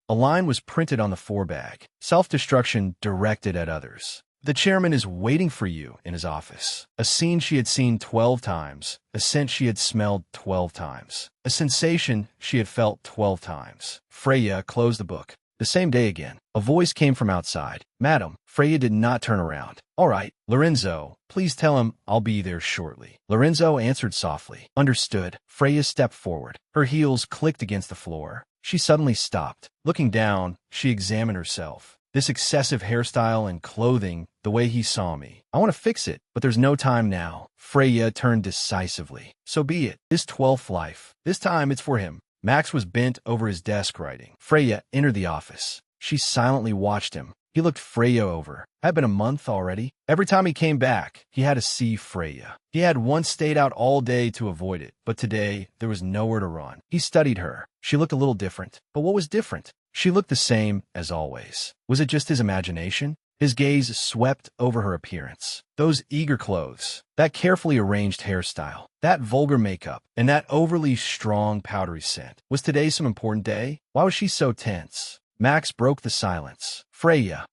A line was printed on the forebag: self-destruction directed at others. The chairman is waiting for you in his office. A scene she had seen 12 times, a scent she had smelled 12 times, a sensation she had felt 12 times. Freya closed the book. The same day again, a voice came from outside. Madam. Freya did not turn around. All right, Lorenzo, please tell him I'll be there shortly. Lorenzo answered softly. Understood. Freya stepped forward. Her heels clicked against the floor. She suddenly stopped. Looking down, she examined herself. This excessive hairstyle and clothing, the way he saw me. I want to fix it, but there's no time now. Freya turned decisively. So be it. This 12th life. This time it's for him. Max was bent over his desk writing. Freya entered the office. She silently watched him. He looked Freya over. Had been a month already. Every time he came back, he had to see Freya. He had once stayed out all day to avoid it, but today there was nowhere to run. He studied her. She looked a little different. But what was different? She looked the same as always. Was it just his imagination? His gaze swept over her appearance. Those eager clothes, that carefully arranged hairstyle, that vulgar makeup, and that overly strong powdery scent. Was today some important day? Why was she so tense? Max broke the silence. Freya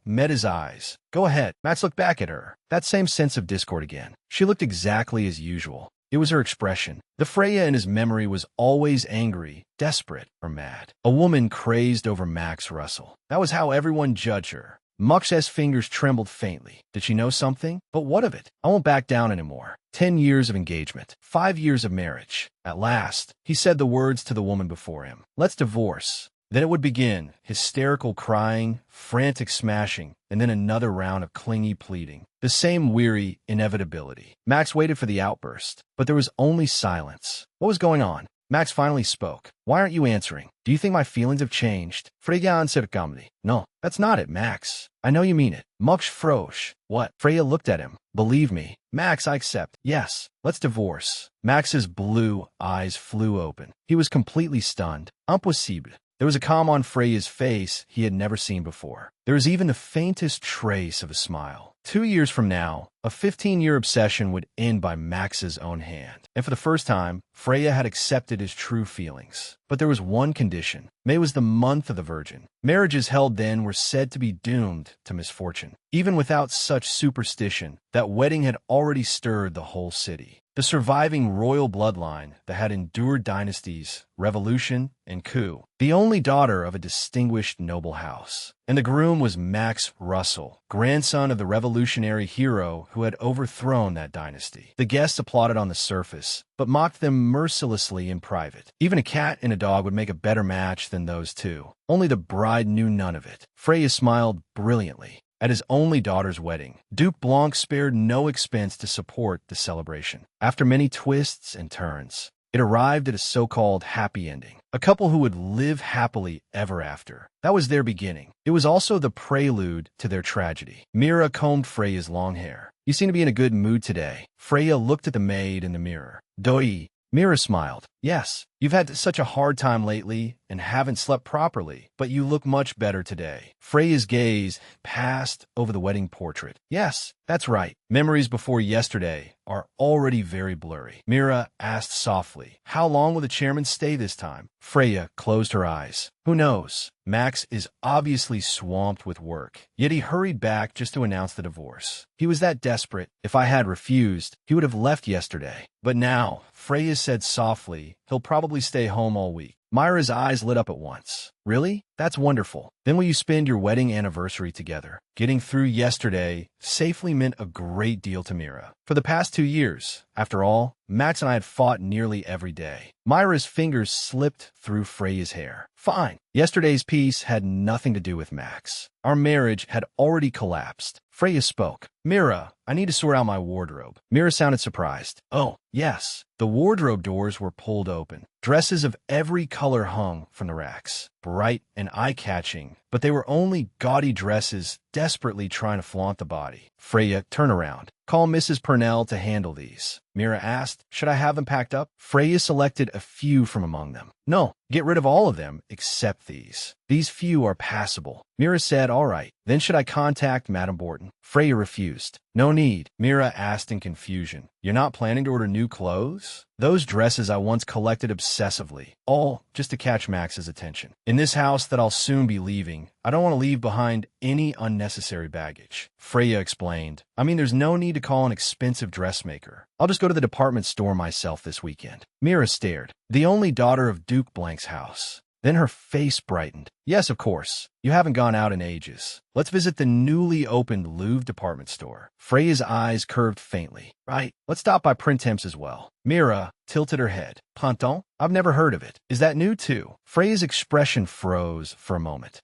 met his eyes. Go ahead. Max looked back at her. That same sense of discord again. She looked exactly as usual. It was her expression. The Freya in his memory was always angry, desperate, or mad. A woman crazed over Max Russell. That was how everyone judged her. Max's fingers trembled faintly. Did she know something? But what of it? I won't back down anymore. 10 years of engagement. 5 years of marriage. At last, he said the words to the woman before him. Let's divorce. Then it would begin, hysterical crying, frantic smashing, and then another round of clingy pleading. The same weary inevitability. Max waited for the outburst, but there was only silence. What was going on? Max finally spoke. Why aren't you answering? Do you think my feelings have changed? Freya answered calmly. No, that's not it, Max. I know you mean it. Max frosh. What? Freya looked at him. Believe me. Max, I accept. Yes, let's divorce. Max's blue eyes flew open. He was completely stunned. Impossible. There was a calm on Freya's face he had never seen before. There was even the faintest trace of a smile. 2 years from now, a 15-year obsession would end by Max's own hand. And for the first time, Freya had accepted his true feelings. But there was one condition. May was the month of the Virgin. Marriages held then were said to be doomed to misfortune. Even without such superstition, that wedding had already stirred the whole city. The surviving royal bloodline that had endured dynasties, revolution, and coup. The only daughter of a distinguished noble house. And the groom was Max Russell, grandson of the revolutionary hero who had overthrown that dynasty. The guests applauded on the surface, but mocked them mercilessly in private. Even a cat and a dog would make a better match than those two. Only the bride knew none of it. Freya smiled brilliantly. At his only daughter's wedding, Duke Blanc spared no expense to support the celebration. After many twists and turns, it arrived at a so-called happy ending. A couple who would live happily ever after. That was their beginning. It was also the prelude to their tragedy. Mira combed Freya's long hair. You seem to be in a good mood today. Freya looked at the maid in the mirror. Doi. Mira smiled. Yes, you've had such a hard time lately and haven't slept properly, but you look much better today. Freya's gaze passed over the wedding portrait. Yes, that's right. Memories before yesterday are already very blurry. Mira asked softly, how long will the chairman stay this time? Freya closed her eyes. Who knows? Max is obviously swamped with work, yet he hurried back just to announce the divorce. He was that desperate. If I had refused, he would have left yesterday. But now, Freya said softly, he'll probably stay home all week. Myra's eyes lit up at once. Really? That's wonderful. Then will you spend your wedding anniversary together? Getting through yesterday safely meant a great deal to Mira. For the past 2 years, after all, Max and I had fought nearly every day. Myra's fingers slipped through Freya's hair. Fine. Yesterday's peace had nothing to do with Max. Our marriage had already collapsed. Freya spoke. Mira, I need to sort out my wardrobe. Mira sounded surprised. Oh, yes. The wardrobe doors were pulled open. Dresses of every color hung from the racks. Bright and eye-catching, but they were only gaudy dresses desperately trying to flaunt the body. Freya, turn around. Call Mrs. Purnell to handle these. Mira asked, should I have them packed up? Freya selected a few from among them. No, get rid of all of them except these. These few are passable. Mira said, all right. Then should I contact Madame Borton? Freya refused. confused. No need, Mira asked in confusion. You're not planning to order new clothes? Those dresses I once collected obsessively, all just to catch Max's attention. In this house that I'll soon be leaving, I don't want to leave behind any unnecessary baggage. Freya explained. I mean, there's no need to call an expensive dressmaker. I'll just go to the department store myself this weekend. Mira stared. The only daughter of Duke Blank's house. Then her face brightened. Yes, of course. You haven't gone out in ages. Let's visit the newly opened Louvre department store. Freya's eyes curved faintly. Right. Let's stop by Printemps as well. Mira tilted her head. Printemps? I've never heard of it. Is that new too? Freya's expression froze for a moment.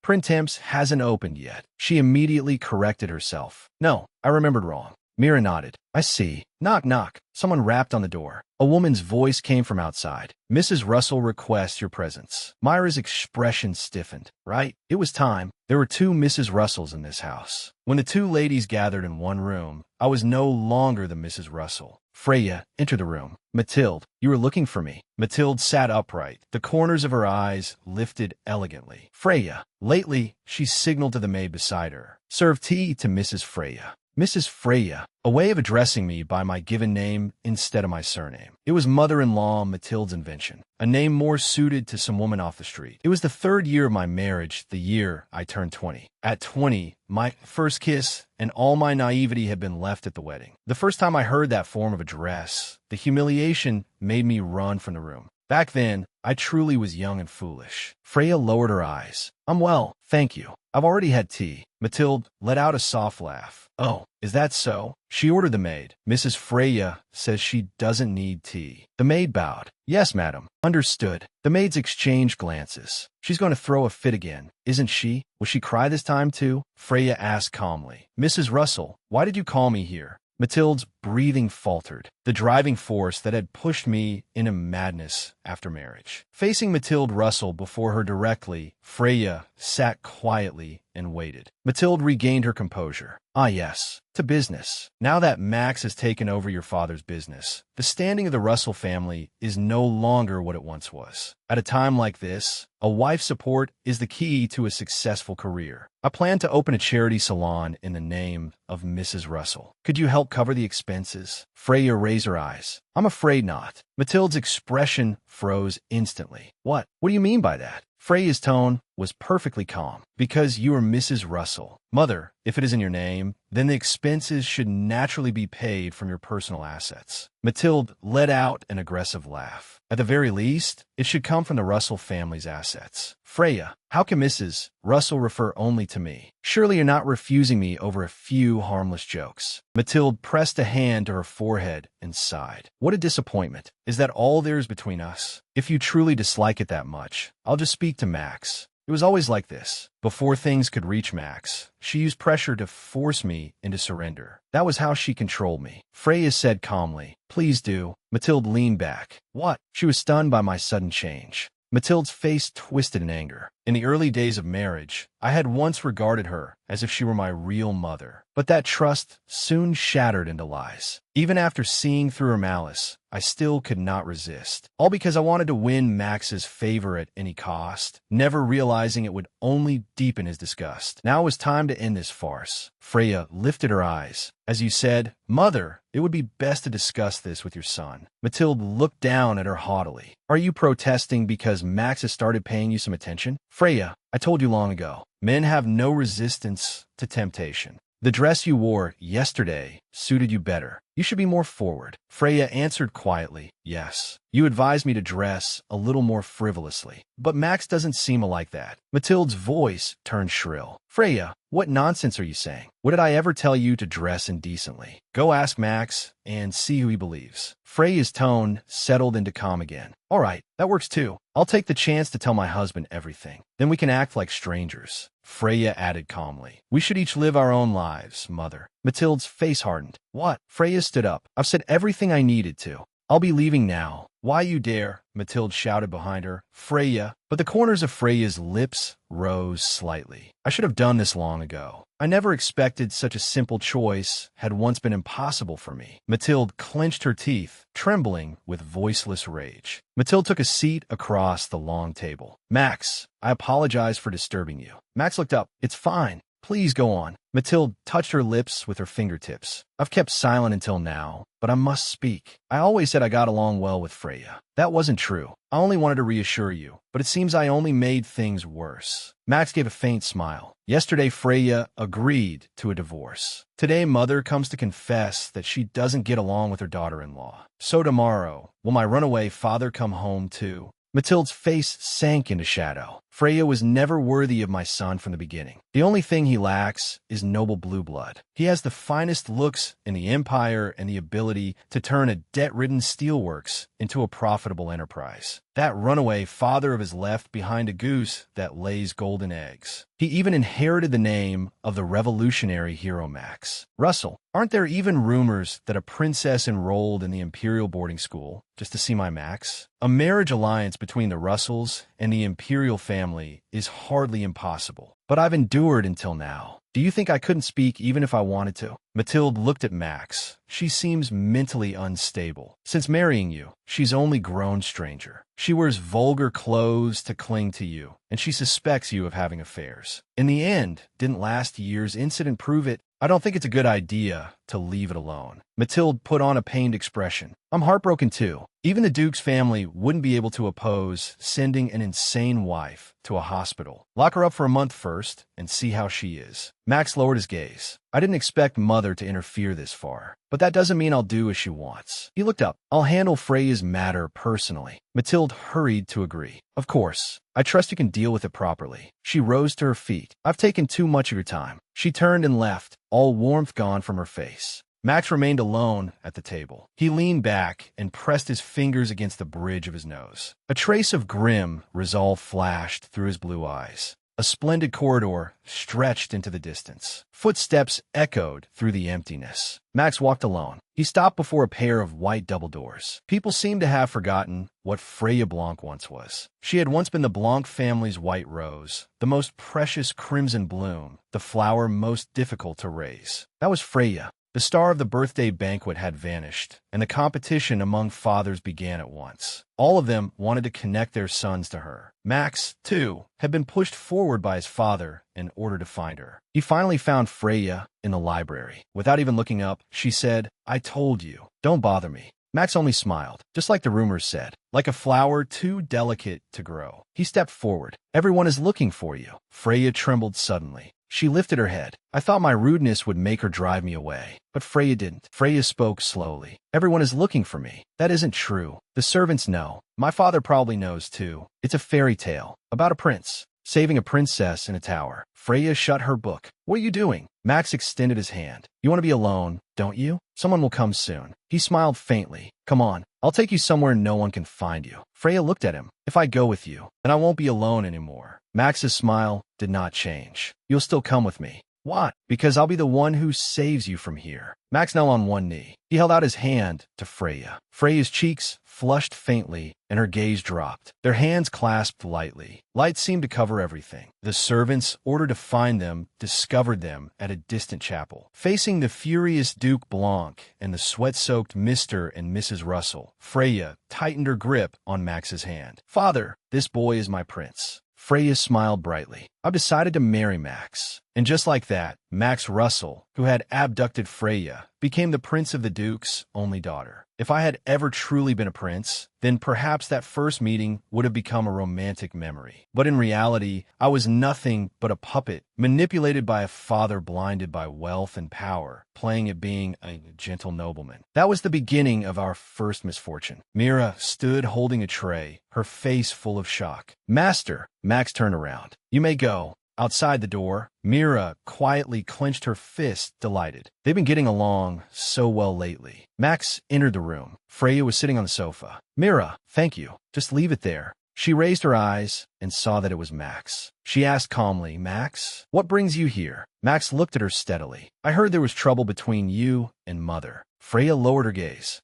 Printemps hasn't opened yet. She immediately corrected herself. No, I remembered wrong. Mira nodded. I see. Knock, knock. Someone rapped on the door. A woman's voice came from outside. Mrs. Russell requests your presence. Myra's expression stiffened. Right? It was time. There were two Mrs. Russells in this house. When the two ladies gathered in one room, I was no longer the Mrs. Russell. Freya, enter the room. Mathilde, you were looking for me. Mathilde sat upright. The corners of her eyes lifted elegantly. Freya. Lately, she signaled to the maid beside her. Serve tea to Mrs. Freya. Mrs. Freya, a way of addressing me by my given name instead of my surname. It was mother-in-law Mathilde's invention, a name more suited to some woman off the street. It was the 3rd year of my marriage, the year I turned 20. At 20, my first kiss and all my naivety had been left at the wedding. The first time I heard that form of address, the humiliation made me run from the room. Back then, I truly was young and foolish. Freya lowered her eyes. I'm well, thank you. I've already had tea. Mathilde let out a soft laugh. Oh, is that so? She ordered the maid. Mrs. Freya says she doesn't need tea. The maid bowed. Yes, madam. Understood. The maids exchanged glances. She's going to throw a fit again, isn't she? Will she cry this time too? Freya asked calmly. Mrs. Russell, why did you call me here? Mathilde's breathing faltered, the driving force that had pushed me into madness after marriage. Facing Mathilde Russell before her directly, Freya sat quietly and waited. Mathilde regained her composure. Ah, yes, to business. Now that Max has taken over your father's business, the standing of the Russell family is no longer what it once was. At a time like this, a wife's support is the key to a successful career. I plan to open a charity salon in the name of Mrs. Russell. Could you help cover the expenses? Freya raised her eyes. I'm afraid not. Mathilde's expression froze instantly. What? What do you mean by that? Freya's tone was perfectly calm. Because you are Mrs. Russell. Mother, if it is in your name, then the expenses should naturally be paid from your personal assets. Mathilde let out an aggressive laugh. At the very least, it should come from the Russell family's assets. Freya, how can Mrs. Russell refer only to me? Surely you're not refusing me over a few harmless jokes. Mathilde pressed a hand to her forehead and sighed. What a disappointment. Is that all there is between us? If you truly dislike it that much, I'll just speak to Max. It was always like this. Before things could reach Max, she used pressure to force me into surrender. That was how she controlled me. Freya said calmly, please do. Mathilde leaned back. What? She was stunned by my sudden change. Mathilde's face twisted in anger. In the early days of marriage, I had once regarded her as if she were my real mother. But that trust soon shattered into lies. Even after seeing through her malice, I still could not resist. All because I wanted to win Max's favor at any cost, never realizing it would only deepen his disgust. Now it was time to end this farce. Freya lifted her eyes. As you said, Mother, it would be best to discuss this with your son. Mathilde looked down at her haughtily. Are you protesting because Max has started paying you some attention? Freya, I told you long ago, men have no resistance to temptation. The dress you wore yesterday suited you better. You should be more forward. Freya answered quietly, yes. You advised me to dress a little more frivolously. But Max doesn't seem like that. Mathilde's voice turned shrill. Freya, what nonsense are you saying? What did I ever tell you to dress indecently? Go ask Max and see who he believes. Freya's tone settled into calm again. All right, that works too. I'll take the chance to tell my husband everything. Then we can act like strangers. Freya added calmly. We should each live our own lives, Mother. Mathilde's face hardened. What? Freya stood up. I've said everything I needed to. I'll be leaving now. Why you dare? Mathilde shouted behind her. Freya. But the corners of Freya's lips rose slightly. I should have done this long ago. I never expected such a simple choice had once been impossible for me. Mathilde clenched her teeth, trembling with voiceless rage. Mathilde took a seat across the long table. Max, I apologize for disturbing you. Max looked up. It's fine. Please go on. Mathilde touched her lips with her fingertips. I've kept silent until now, but I must speak. I always said I got along well with Freya. That wasn't true. I only wanted to reassure you, but it seems I only made things worse. Max gave a faint smile. Yesterday, Freya agreed to a divorce. Today, Mother comes to confess that she doesn't get along with her daughter-in-law. So tomorrow, will my runaway father come home too? Mathilde's face sank into shadow. Freya was never worthy of my son from the beginning. The only thing he lacks is noble blue blood. He has the finest looks in the Empire and the ability to turn a debt-ridden steelworks into a profitable enterprise. That runaway father of his left behind a goose that lays golden eggs. He even inherited the name of the revolutionary hero Max. Russell, aren't there even rumors that a princess enrolled in the Imperial boarding school just to see my Max? A marriage alliance between the Russells and the Imperial family is hardly impossible, but I've endured until now. Do you think I couldn't speak even if I wanted to? Mathilde looked at Max. She seems mentally unstable. Since marrying you, she's only grown stranger. She wears vulgar clothes to cling to you, and she suspects you of having affairs. In the end, didn't last year's incident prove it? I don't think it's a good idea to leave it alone. Mathilde put on a pained expression. I'm heartbroken too. Even the Duke's family wouldn't be able to oppose sending an insane wife to a hospital. Lock her up for a month first and see how she is. Max lowered his gaze. I didn't expect Mother to interfere this far, but that doesn't mean I'll do as she wants. He looked up. I'll handle Freya's matter personally. Mathilde hurried to agree. Of course. I trust you can deal with it properly. She rose to her feet. I've taken too much of your time. She turned and left, all warmth gone from her face. Max remained alone at the table. He leaned back and pressed his fingers against the bridge of his nose. A trace of grim resolve flashed through his blue eyes. A splendid corridor stretched into the distance. Footsteps echoed through the emptiness. Max walked alone. He stopped before a pair of white double doors. People seemed to have forgotten what Freya Blanc once was. She had once been the Blanc family's white rose, the most precious crimson bloom, the flower most difficult to raise. That was Freya. The star of the birthday banquet had vanished, and the competition among fathers began at once. All of them wanted to connect their sons to her. Max, too, had been pushed forward by his father in order to find her. He finally found Freya in the library. Without even looking up, she said, I told you, don't bother me. Max only smiled, just like the rumors said, like a flower too delicate to grow. He stepped forward. Everyone is looking for you. Freya trembled suddenly. She lifted her head. I thought my rudeness would make her drive me away, but Freya didn't. Freya spoke slowly. Everyone is looking for me. That isn't true. The servants know. My father probably knows too. It's a fairy tale about a prince saving a princess in a tower. Freya shut her book. What are you doing? Max extended his hand. You want to be alone, don't you? Someone will come soon. He smiled faintly. Come on, I'll take you somewhere no one can find you. Freya looked at him. If I go with you, then I won't be alone anymore. Max's smile did not change. You'll still come with me. Why? Because I'll be the one who saves you from here. Max knelt on one knee. He held out his hand to Freya. Freya's cheeks flushed faintly, and her gaze dropped. Their hands clasped lightly. Light seemed to cover everything. The servants, ordered to find them, discovered them at a distant chapel. Facing the furious Duke Blanc and the sweat-soaked Mr. and Mrs. Russell, Freya tightened her grip on Max's hand. Father, this boy is my prince. Freya smiled brightly. I've decided to marry Max. And just like that, Max Russell, who had abducted Freya, became the prince of the Duke's only daughter. If I had ever truly been a prince, then perhaps that first meeting would have become a romantic memory. But in reality, I was nothing but a puppet, manipulated by a father blinded by wealth and power, playing at being a gentle nobleman. That was the beginning of our first misfortune. Mira stood holding a tray, her face full of shock. Master, Max turned around. You may go. Outside the door, Mira quietly clenched her fist, delighted. They've been getting along so well lately. Max entered the room. Freya was sitting on the sofa. Mira, thank you. Just leave it there. She raised her eyes and saw that it was Max. She asked calmly, Max, what brings you here? Max looked at her steadily. I heard there was trouble between you and Mother. Freya lowered her gaze.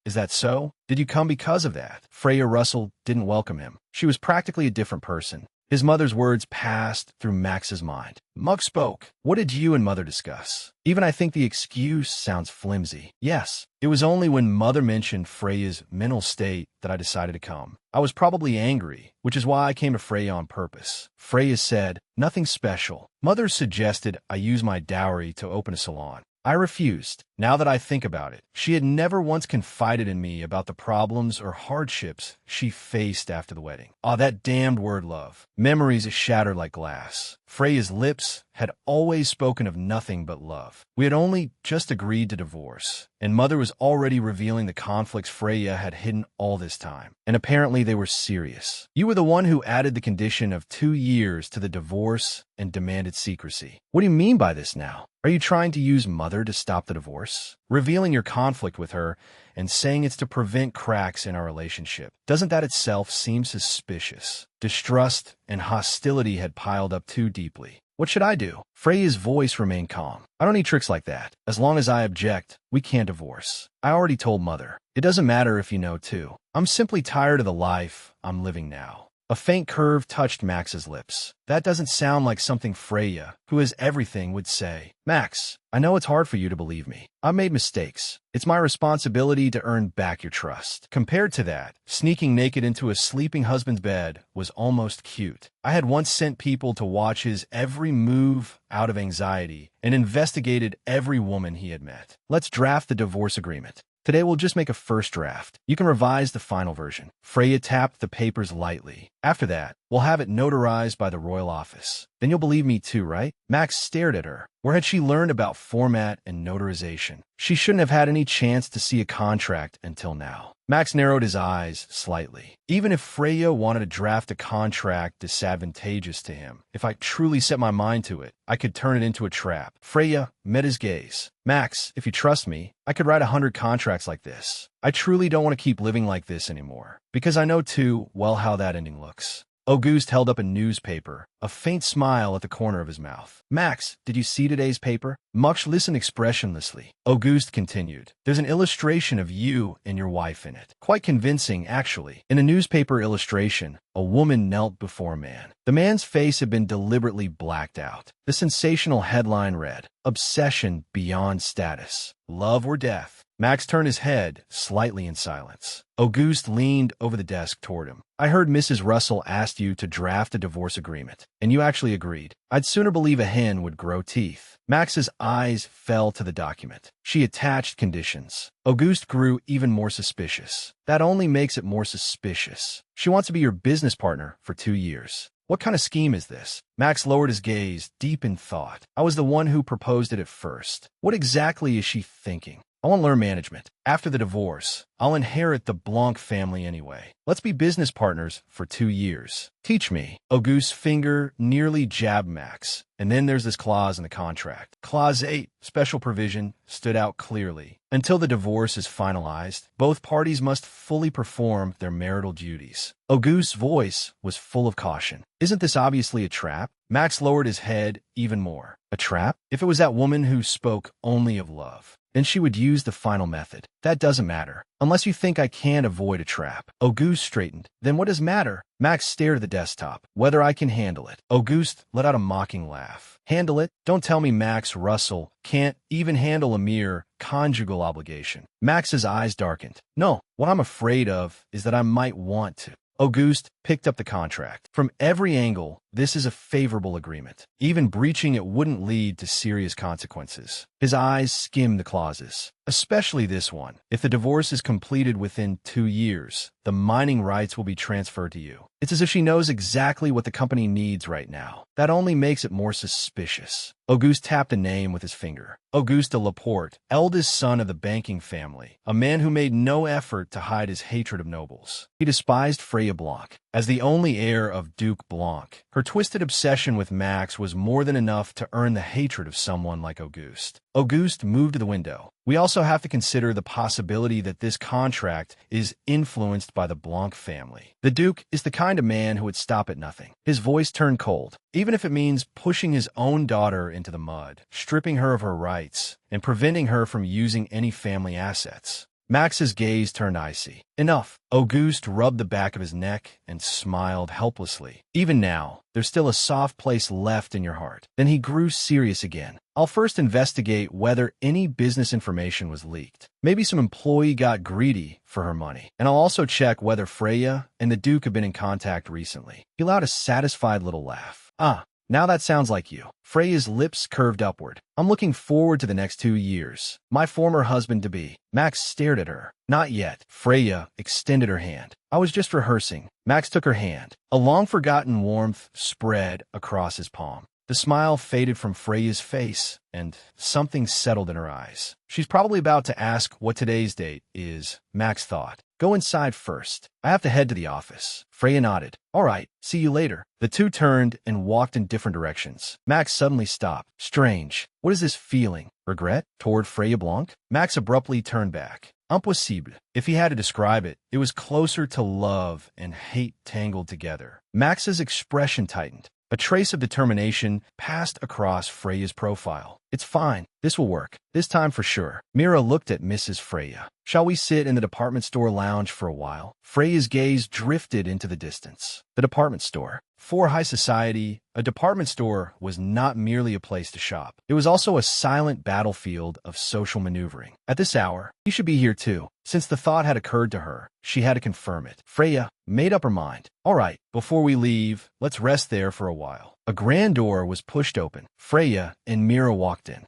Is that so? Did you come because of that? Freya Russell didn't welcome him. She was practically a different person. His mother's words passed through Max's mind. Mug spoke. What did you and Mother discuss? Even I think the excuse sounds flimsy. Yes, it was only when Mother mentioned Freya's mental state that I decided to come. I was probably angry, which is why I came to Freya on purpose. Freya said, nothing special. Mother suggested I use my dowry to open a salon. I refused. Now that I think about it, she had never once confided in me about the problems or hardships she faced after the wedding. Ah, that damned word love. Memories shattered like glass. Freya's lips had always spoken of nothing but love. We had only just agreed to divorce, and Mother was already revealing the conflicts Freya had hidden all this time. And apparently they were serious. You were the one who added the condition of 2 years to the divorce and demanded secrecy. What do you mean by this now? Are you trying to use Mother to stop the divorce? Revealing your conflict with her and saying it's to prevent cracks in our relationship. Doesn't that itself seem suspicious? Distrust and hostility had piled up too deeply. What should I do? Freya's voice remained calm. I don't need tricks like that. As long as I object, we can't divorce. I already told Mother. It doesn't matter if you know too. I'm simply tired of the life I'm living now. A faint curve touched Max's lips. That doesn't sound like something Freya, who has everything, would say. Max, I know it's hard for you to believe me. I've made mistakes. It's my responsibility to earn back your trust. Compared to that, sneaking naked into a sleeping husband's bed was almost cute. I had once sent people to watch his every move out of anxiety and investigated every woman he had met. Let's draft the divorce agreement. Today we'll just make a first draft. You can revise the final version. Freya tapped the papers lightly. After that, we'll have it notarized by the royal office. Then you'll believe me too, right? Max stared at her. Where had she learned about format and notarization? She shouldn't have had any chance to see a contract until now. Max narrowed his eyes slightly. Even if Freya wanted to draft a contract disadvantageous to him, if I truly set my mind to it, I could turn it into a trap. Freya met his gaze. Max, if you trust me, I could write 100 contracts like this. I truly don't want to keep living like this anymore, because I know too well how that ending looks. Auguste held up a newspaper, a faint smile at the corner of his mouth. Max, did you see today's paper? Much listened expressionlessly. Auguste continued. There's an illustration of you and your wife in it. Quite convincing, actually. In a newspaper illustration, a woman knelt before a man. The man's face had been deliberately blacked out. The sensational headline read, Obsession Beyond Status. Love or Death. Max turned his head slightly in silence. Auguste leaned over the desk toward him. I heard Mrs. Russell asked you to draft a divorce agreement, and you actually agreed. I'd sooner believe a hen would grow teeth. Max's eyes fell to the document. She attached conditions. Auguste grew even more suspicious. That only makes it more suspicious. She wants to be your business partner for 2 years. What kind of scheme is this? Max lowered his gaze, deep in thought. I was the one who proposed it at first. What exactly is she thinking? I want to learn management. After the divorce, I'll inherit the Blanc family anyway. Let's be business partners for 2 years. Teach me. Auguste's finger nearly jabbed Max. And then there's this clause in the contract. Clause 8, special provision, stood out clearly. Until the divorce is finalized, both parties must fully perform their marital duties. Auguste's voice was full of caution. Isn't this obviously a trap? Max lowered his head even more. A trap? If it was that woman who spoke only of love, then she would use the final method. That doesn't matter. Unless you think I can't avoid a trap. Auguste straightened. Then what does matter? Max stared at the desktop. Whether I can handle it. Auguste let out a mocking laugh. Handle it? Don't tell me Max Russell can't even handle a mere conjugal obligation. Max's eyes darkened. No, what I'm afraid of is that I might want to. Auguste picked up the contract. From every angle, this is a favorable agreement. Even breaching it wouldn't lead to serious consequences. His eyes skimmed the clauses, especially this one. If the divorce is completed within 2 years, the mining rights will be transferred to you. It's as if she knows exactly what the company needs right now. That only makes it more suspicious. Auguste tapped a name with his finger. Auguste de Laporte, eldest son of the banking family, a man who made no effort to hide his hatred of nobles. He despised Freya Blanc. As the only heir of Duke Blanc, her twisted obsession with Max was more than enough to earn the hatred of someone like Auguste. Auguste moved to the window. We also have to consider the possibility that this contract is influenced by the Blanc family. The Duke is the kind of man who would stop at nothing. His voice turned cold, even if it means pushing his own daughter into the mud, stripping her of her rights, and preventing her from using any family assets. Max's gaze turned icy. Enough. Auguste rubbed the back of his neck and smiled helplessly. Even now, there's still a soft place left in your heart. Then he grew serious again. I'll first investigate whether any business information was leaked. Maybe some employee got greedy for her money. And I'll also check whether Freya and the Duke have been in contact recently. He allowed a satisfied little laugh. Ah, now that sounds like you. Freya's lips curved upward. I'm looking forward to the next 2 years. My former husband-to-be. Max stared at her. Not yet. Freya extended her hand. I was just rehearsing. Max took her hand. A long-forgotten warmth spread across his palm. The smile faded from Freya's face, and something settled in her eyes. She's probably about to ask what today's date is, Max thought. Go inside first. I have to head to the office. Freya nodded. All right, see you later. The two turned and walked in different directions. Max suddenly stopped. Strange. What is this feeling? Regret? Toward Freya Blanc? Max abruptly turned back. Impossible. If he had to describe it, it was closer to love and hate tangled together. Max's expression tightened. A trace of determination passed across Freya's profile. It's fine. This will work. This time for sure. Mira looked at Mrs. Freya. Shall we sit in the department store lounge for a while? Freya's gaze drifted into the distance. The department store. For high society, a department store was not merely a place to shop. It was also a silent battlefield of social maneuvering. At this hour, he should be here too. Since the thought had occurred to her, she had to confirm it. Freya made up her mind. All right, before we leave, let's rest there for a while. A grand door was pushed open. Freya and Mira walked in.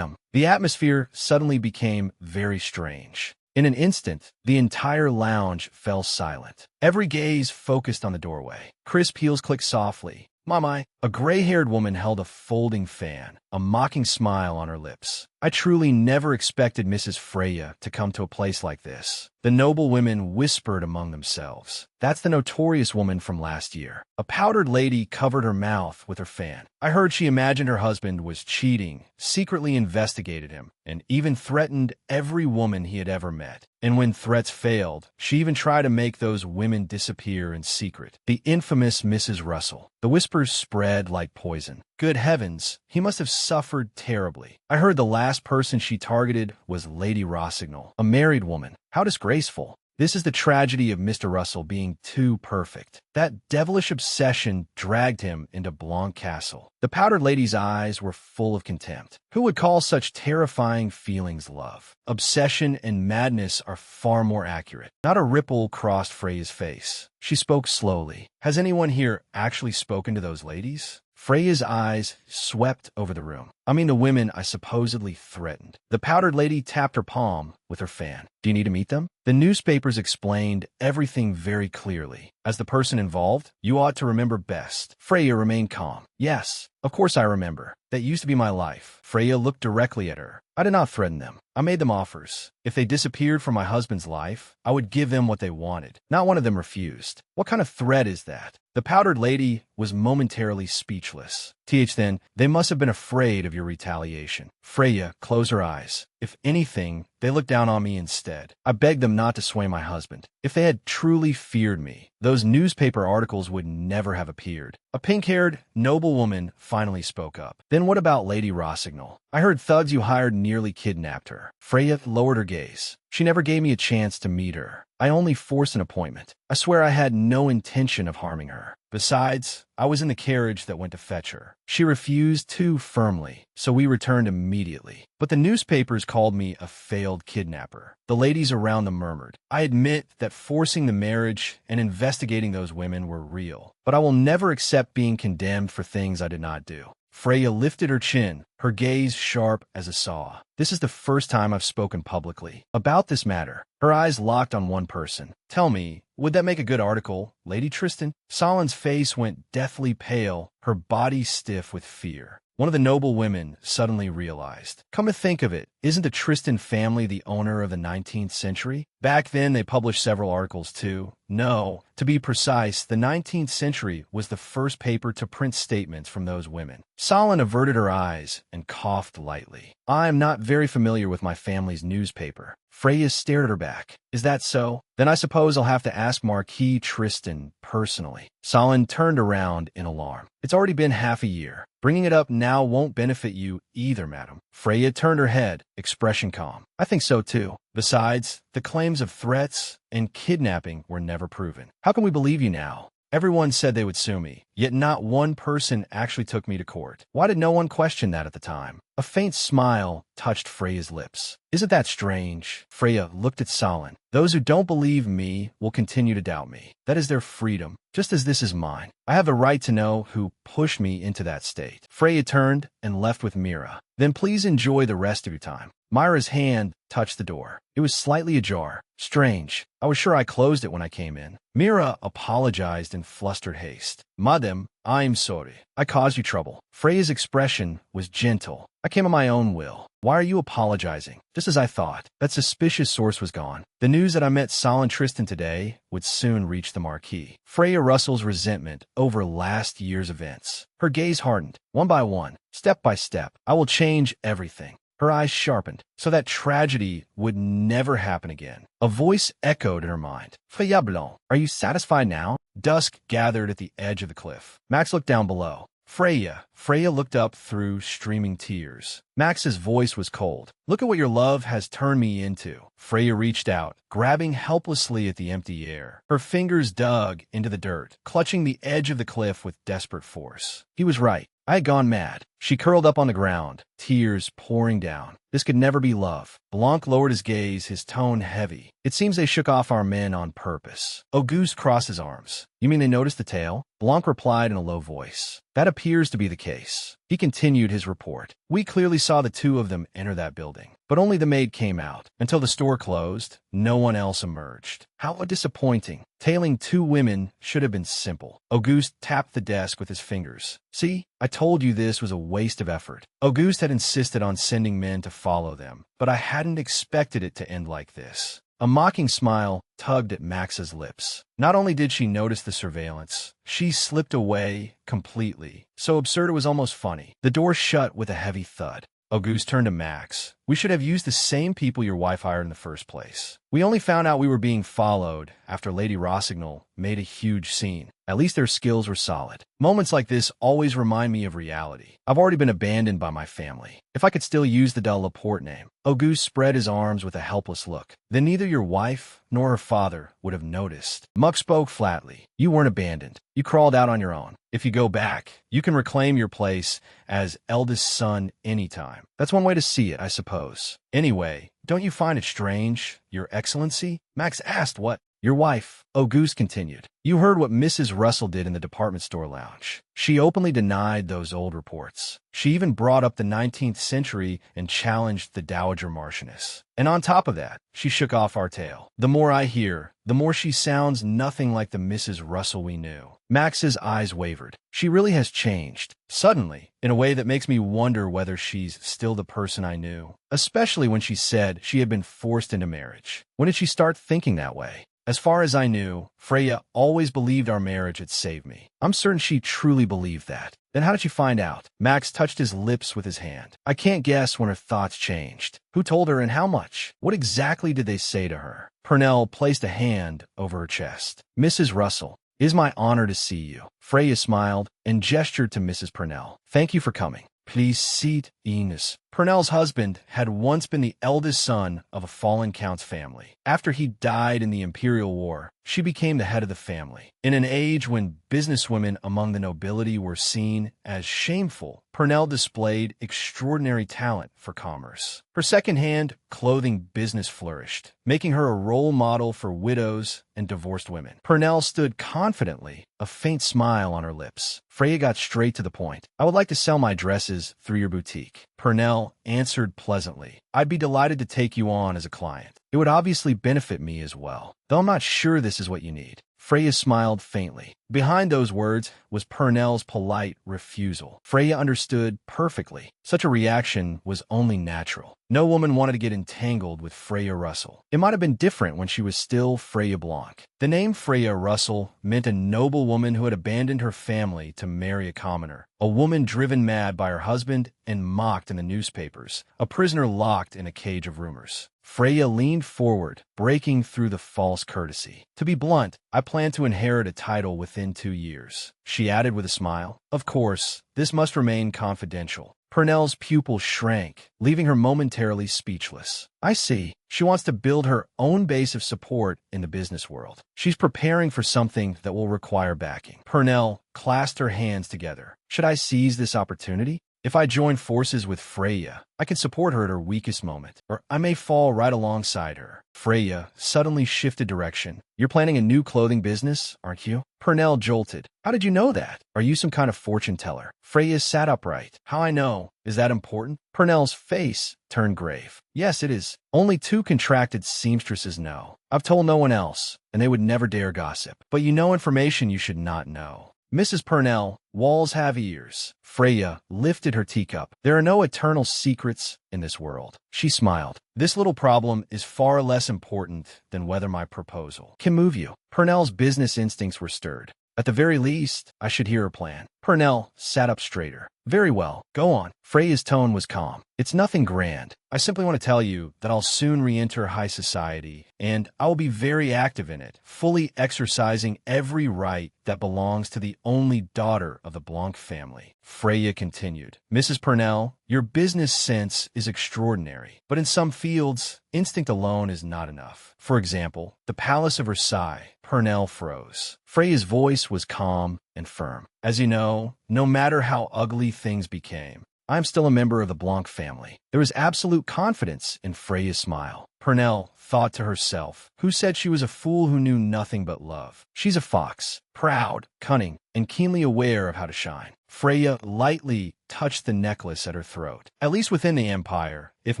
The atmosphere suddenly became very strange. In an instant, the entire lounge fell silent. Every gaze focused on the doorway. Crisp heels clicked softly. Mamai, a gray-haired woman held a folding fan, a mocking smile on her lips. I truly never expected Mrs. Freya to come to a place like this. The noble women whispered among themselves. That's the notorious woman from last year. A powdered lady covered her mouth with her fan. I heard she imagined her husband was cheating, secretly investigated him, and even threatened every woman he had ever met. And when threats failed, she even tried to make those women disappear in secret. The infamous Mrs. Russell. The whispers spread like poison. Good heavens, he must have suffered terribly. I heard the last person she targeted was Lady Rossignol, a married woman. How disgraceful. This is the tragedy of Mr. Russell being too perfect. That devilish obsession dragged him into Blanc Castle. The powdered lady's eyes were full of contempt. Who would call such terrifying feelings love? Obsession and madness are far more accurate. Not a ripple crossed Freya's face. She spoke slowly. Has anyone here actually spoken to those ladies? Freya's eyes swept over the room. I mean the women I supposedly threatened. The powdered lady tapped her palm with her fan. Do you need to meet them? The newspapers explained everything very clearly. As the person involved, you ought to remember best. Freya remained calm. Yes, of course I remember. That used to be my life. Freya looked directly at her. I did not threaten them. I made them offers. If they disappeared from my husband's life, I would give them what they wanted. Not one of them refused. What kind of threat is that? The powdered lady was momentarily speechless. Then, they must have been afraid of your retaliation. Freya closed her eyes. If anything, they looked down on me instead. I begged them not to sway my husband. If they had truly feared me, those newspaper articles would never have appeared. A pink-haired, noble woman finally spoke up. Then what about Lady Rossignol? I heard thugs you hired nearly kidnapped her. Freya lowered her gaze. She never gave me a chance to meet her. I only forced an appointment. I swear I had no intention of harming her. Besides, I was in the carriage that went to fetch her. She refused too firmly, so we returned immediately. But the newspapers called me a failed kidnapper. The ladies around them murmured. I admit that forcing the marriage and investigating those women were real, but I will never accept being condemned for things I did not do. Freya lifted her chin, her gaze sharp as a saw. This is the first time I've spoken publicly about this matter. Her eyes locked on one person. Tell me, would that make a good article, Lady Tristan? Salen's face went deathly pale, her body stiff with fear. One of the noble women suddenly realized. Come to think of it, isn't the Tristan family the owner of the 19th century? Back then, they published several articles too. No, to be precise, the 19th century was the first paper to print statements from those women. Salen averted her eyes and coughed lightly. I am not very familiar with my family's newspaper. Freya stared at her back. Is that so? Then I suppose I'll have to ask Marquis Tristan personally. Salen turned around in alarm. It's already been half a year. Bringing it up now won't benefit you either, madam. Freya turned her head. expression calm. I think so too. Besides, the claims of threats and kidnapping were never proven. How can we believe you now? Everyone said they would sue me, yet not one person actually took me to court. Why did no one question that at the time? A faint smile touched Freya's lips. Isn't that strange? Freya looked at Solon. Those who don't believe me will continue to doubt me. That is their freedom, just as this is mine. I have a right to know who pushed me into that state. Freya turned and left with Mira. Then please enjoy the rest of your time. Myra's hand touched the door. It was slightly ajar. Strange. I was sure I closed it when I came in. Mira apologized in flustered haste. Madam, I'm sorry. I caused you trouble. Freya's expression was gentle. I came on my own will. Why are you apologizing? Just as I thought. That suspicious source was gone. The news that I met Solon Tristan today would soon reach the marquee. Freya Russell's resentment over last year's events. Her gaze hardened. One by one, step by step. I will change everything. Her eyes sharpened, so that tragedy would never happen again. A voice echoed in her mind. Freya Blanc, are you satisfied now? Dusk gathered at the edge of the cliff. Max looked down below. Freya. Freya looked up through streaming tears. Max's voice was cold. Look at what your love has turned me into. Freya reached out, grabbing helplessly at the empty air. Her fingers dug into the dirt, clutching the edge of the cliff with desperate force. He was right. I had gone mad. She curled up on the ground, tears pouring down. This could never be love. Blanc lowered his gaze, his tone heavy. It seems they shook off our men on purpose. Auguste crossed his arms. You mean they noticed the tail? Blanc replied in a low voice. That appears to be the case. He continued his report. We clearly saw the two of them enter that building, but only the maid came out. Until the store closed, no one else emerged. How disappointing. Tailing two women should have been simple. Auguste tapped the desk with his fingers. See, I told you this was a waste of effort. Auguste had insisted on sending men to follow them, but I hadn't expected it to end like this. A mocking smile tugged at Max's lips. Not only did she notice the surveillance, she slipped away completely. So absurd it was almost funny. The door shut with a heavy thud. Auguste turned to Max. We should have used the same people your wife hired in the first place. We only found out we were being followed after Lady Rossignol made a huge scene. At least their skills were solid. Moments like this always remind me of reality. I've already been abandoned by my family. If I could still use the Del Laporte name. Auguste spread his arms with a helpless look. Then neither your wife nor her father would have noticed. Muck spoke flatly. You weren't abandoned. You crawled out on your own. If you go back, you can reclaim your place as eldest son anytime. That's one way to see it, I suppose. Anyway, don't you find it strange, Your Excellency? Max asked what? Your wife, Auguste continued. You heard what Mrs. Russell did in the department store lounge. She openly denied those old reports. She even brought up the 19th century and challenged the Dowager Marchioness. And on top of that, she shook off our tale. The more I hear, the more she sounds nothing like the Mrs. Russell we knew. Max's eyes wavered. She really has changed, suddenly, in a way that makes me wonder whether she's still the person I knew. Especially when she said she had been forced into marriage. When did she start thinking that way? As far as I knew, Freya always believed our marriage had saved me. I'm certain she truly believed that. Then how did you find out? Max touched his lips with his hand. I can't guess when her thoughts changed. Who told her and how much? What exactly did they say to her? Purnell placed a hand over her chest. Mrs. Russell, it is my honor to see you. Freya smiled and gestured to Mrs. Purnell. Thank you for coming. Please seat, Ines. Purnell's husband had once been the eldest son of a fallen count's family. After he died in the Imperial War, she became the head of the family. In an age when businesswomen among the nobility were seen as shameful, Purnell displayed extraordinary talent for commerce. Her second-hand clothing business flourished, making her a role model for widows and divorced women. Purnell stood confidently, a faint smile on her lips. Freya got straight to the point. I would like to sell my dresses through your boutique. Purnell answered pleasantly. I'd be delighted to take you on as a client. It would obviously benefit me as well, though I'm not sure this is what you need. Freya smiled faintly. Behind those words was Purnell's polite refusal. Freya understood perfectly. Such a reaction was only natural. No woman wanted to get entangled with Freya Russell. It might have been different when she was still Freya Blanc. The name Freya Russell meant a noble woman who had abandoned her family to marry a commoner. A woman driven mad by her husband and mocked in the newspapers. A prisoner locked in a cage of rumors. Freya leaned forward, breaking through the false courtesy. To be blunt, I plan to inherit a title within 2 years. She added with a smile. Of course, this must remain confidential. Purnell's pupil shrank, leaving her momentarily speechless. I see. She wants to build her own base of support in the business world. She's preparing for something that will require backing. Purnell clasped her hands together. Should I seize this opportunity? If I join forces with Freya, I can support her at her weakest moment, or I may fall right alongside her. Freya suddenly shifted direction. You're planning a new clothing business, aren't you? Purnell jolted. How did you know that? Are you some kind of fortune teller? Freya sat upright. How I know? Is that important? Purnell's face turned grave. Yes, it is. Only 2 contracted seamstresses know. I've told no one else, and they would never dare gossip. But you know information you should not know. Mrs. Purnell, walls have ears. Freya lifted her teacup. There are no eternal secrets in this world. She smiled. This little problem is far less important than whether my proposal can move you. Purnell's business instincts were stirred. At the very least, I should hear her plan. Purnell sat up straighter. Very well, go on. Freya's tone was calm. It's nothing grand. I simply want to tell you that I'll soon re-enter high society, and I will be very active in it, fully exercising every right that belongs to the only daughter of the Blanc family. Freya continued. Mrs. Purnell, your business sense is extraordinary, but in some fields, instinct alone is not enough. For example, the Palace of Versailles. Purnell froze. Freya's voice was calm and firm. As you know, no matter how ugly things became, I'm still a member of the Blanc family. There was absolute confidence in Freya's smile. Purnell thought to herself, who said she was a fool who knew nothing but love? She's a fox, proud, cunning, and keenly aware of how to shine. Freya lightly touched the necklace at her throat. At least within the Empire, if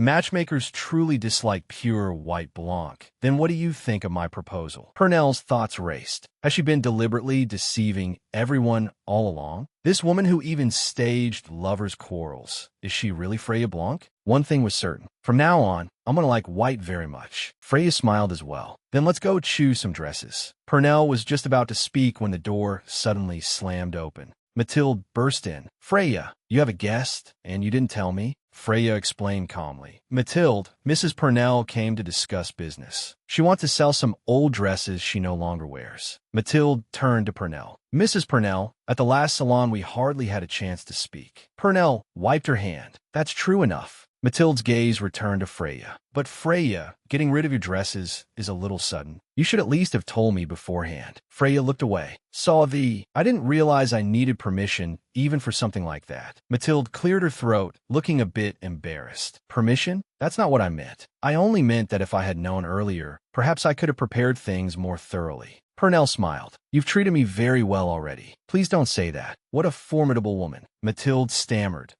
matchmakers truly dislike pure white Blanc, then what do you think of my proposal? Purnell's thoughts raced. Has she been deliberately deceiving everyone all along? This woman who even staged lovers' quarrels, is she really Freya Blanc? One thing was certain. From now on, I'm gonna like white very much. Freya smiled as well. Then let's go choose some dresses. Purnell was just about to speak when the door suddenly slammed open. Mathilde burst in. Freya, you have a guest, and you didn't tell me? Freya explained calmly. Mathilde, Mrs. Purnell came to discuss business. She wants to sell some old dresses she no longer wears. Mathilde turned to Purnell. Mrs. Purnell, at the last salon we hardly had a chance to speak. Purnell wiped her hand. That's true enough. Mathilde's gaze returned to Freya. But Freya, getting rid of your dresses is a little sudden. You should at least have told me beforehand. Freya looked away. I didn't realize I needed permission even for something like that. Mathilde cleared her throat, looking a bit embarrassed. Permission? That's not what I meant. I only meant that if I had known earlier, perhaps I could have prepared things more thoroughly. Purnell smiled. You've treated me very well already. Please don't say that. What a formidable woman. Mathilde stammered.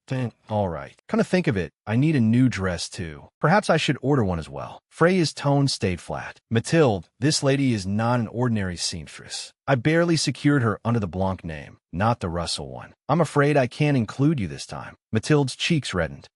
All right. Come to think of it, I need a new dress too. Perhaps I should order one as well. Freya's tone stayed flat. Mathilde, this lady is not an ordinary seamstress. I barely secured her under the Blanc name, not the Russell one. I'm afraid I can't include you this time. Mathilde's cheeks reddened.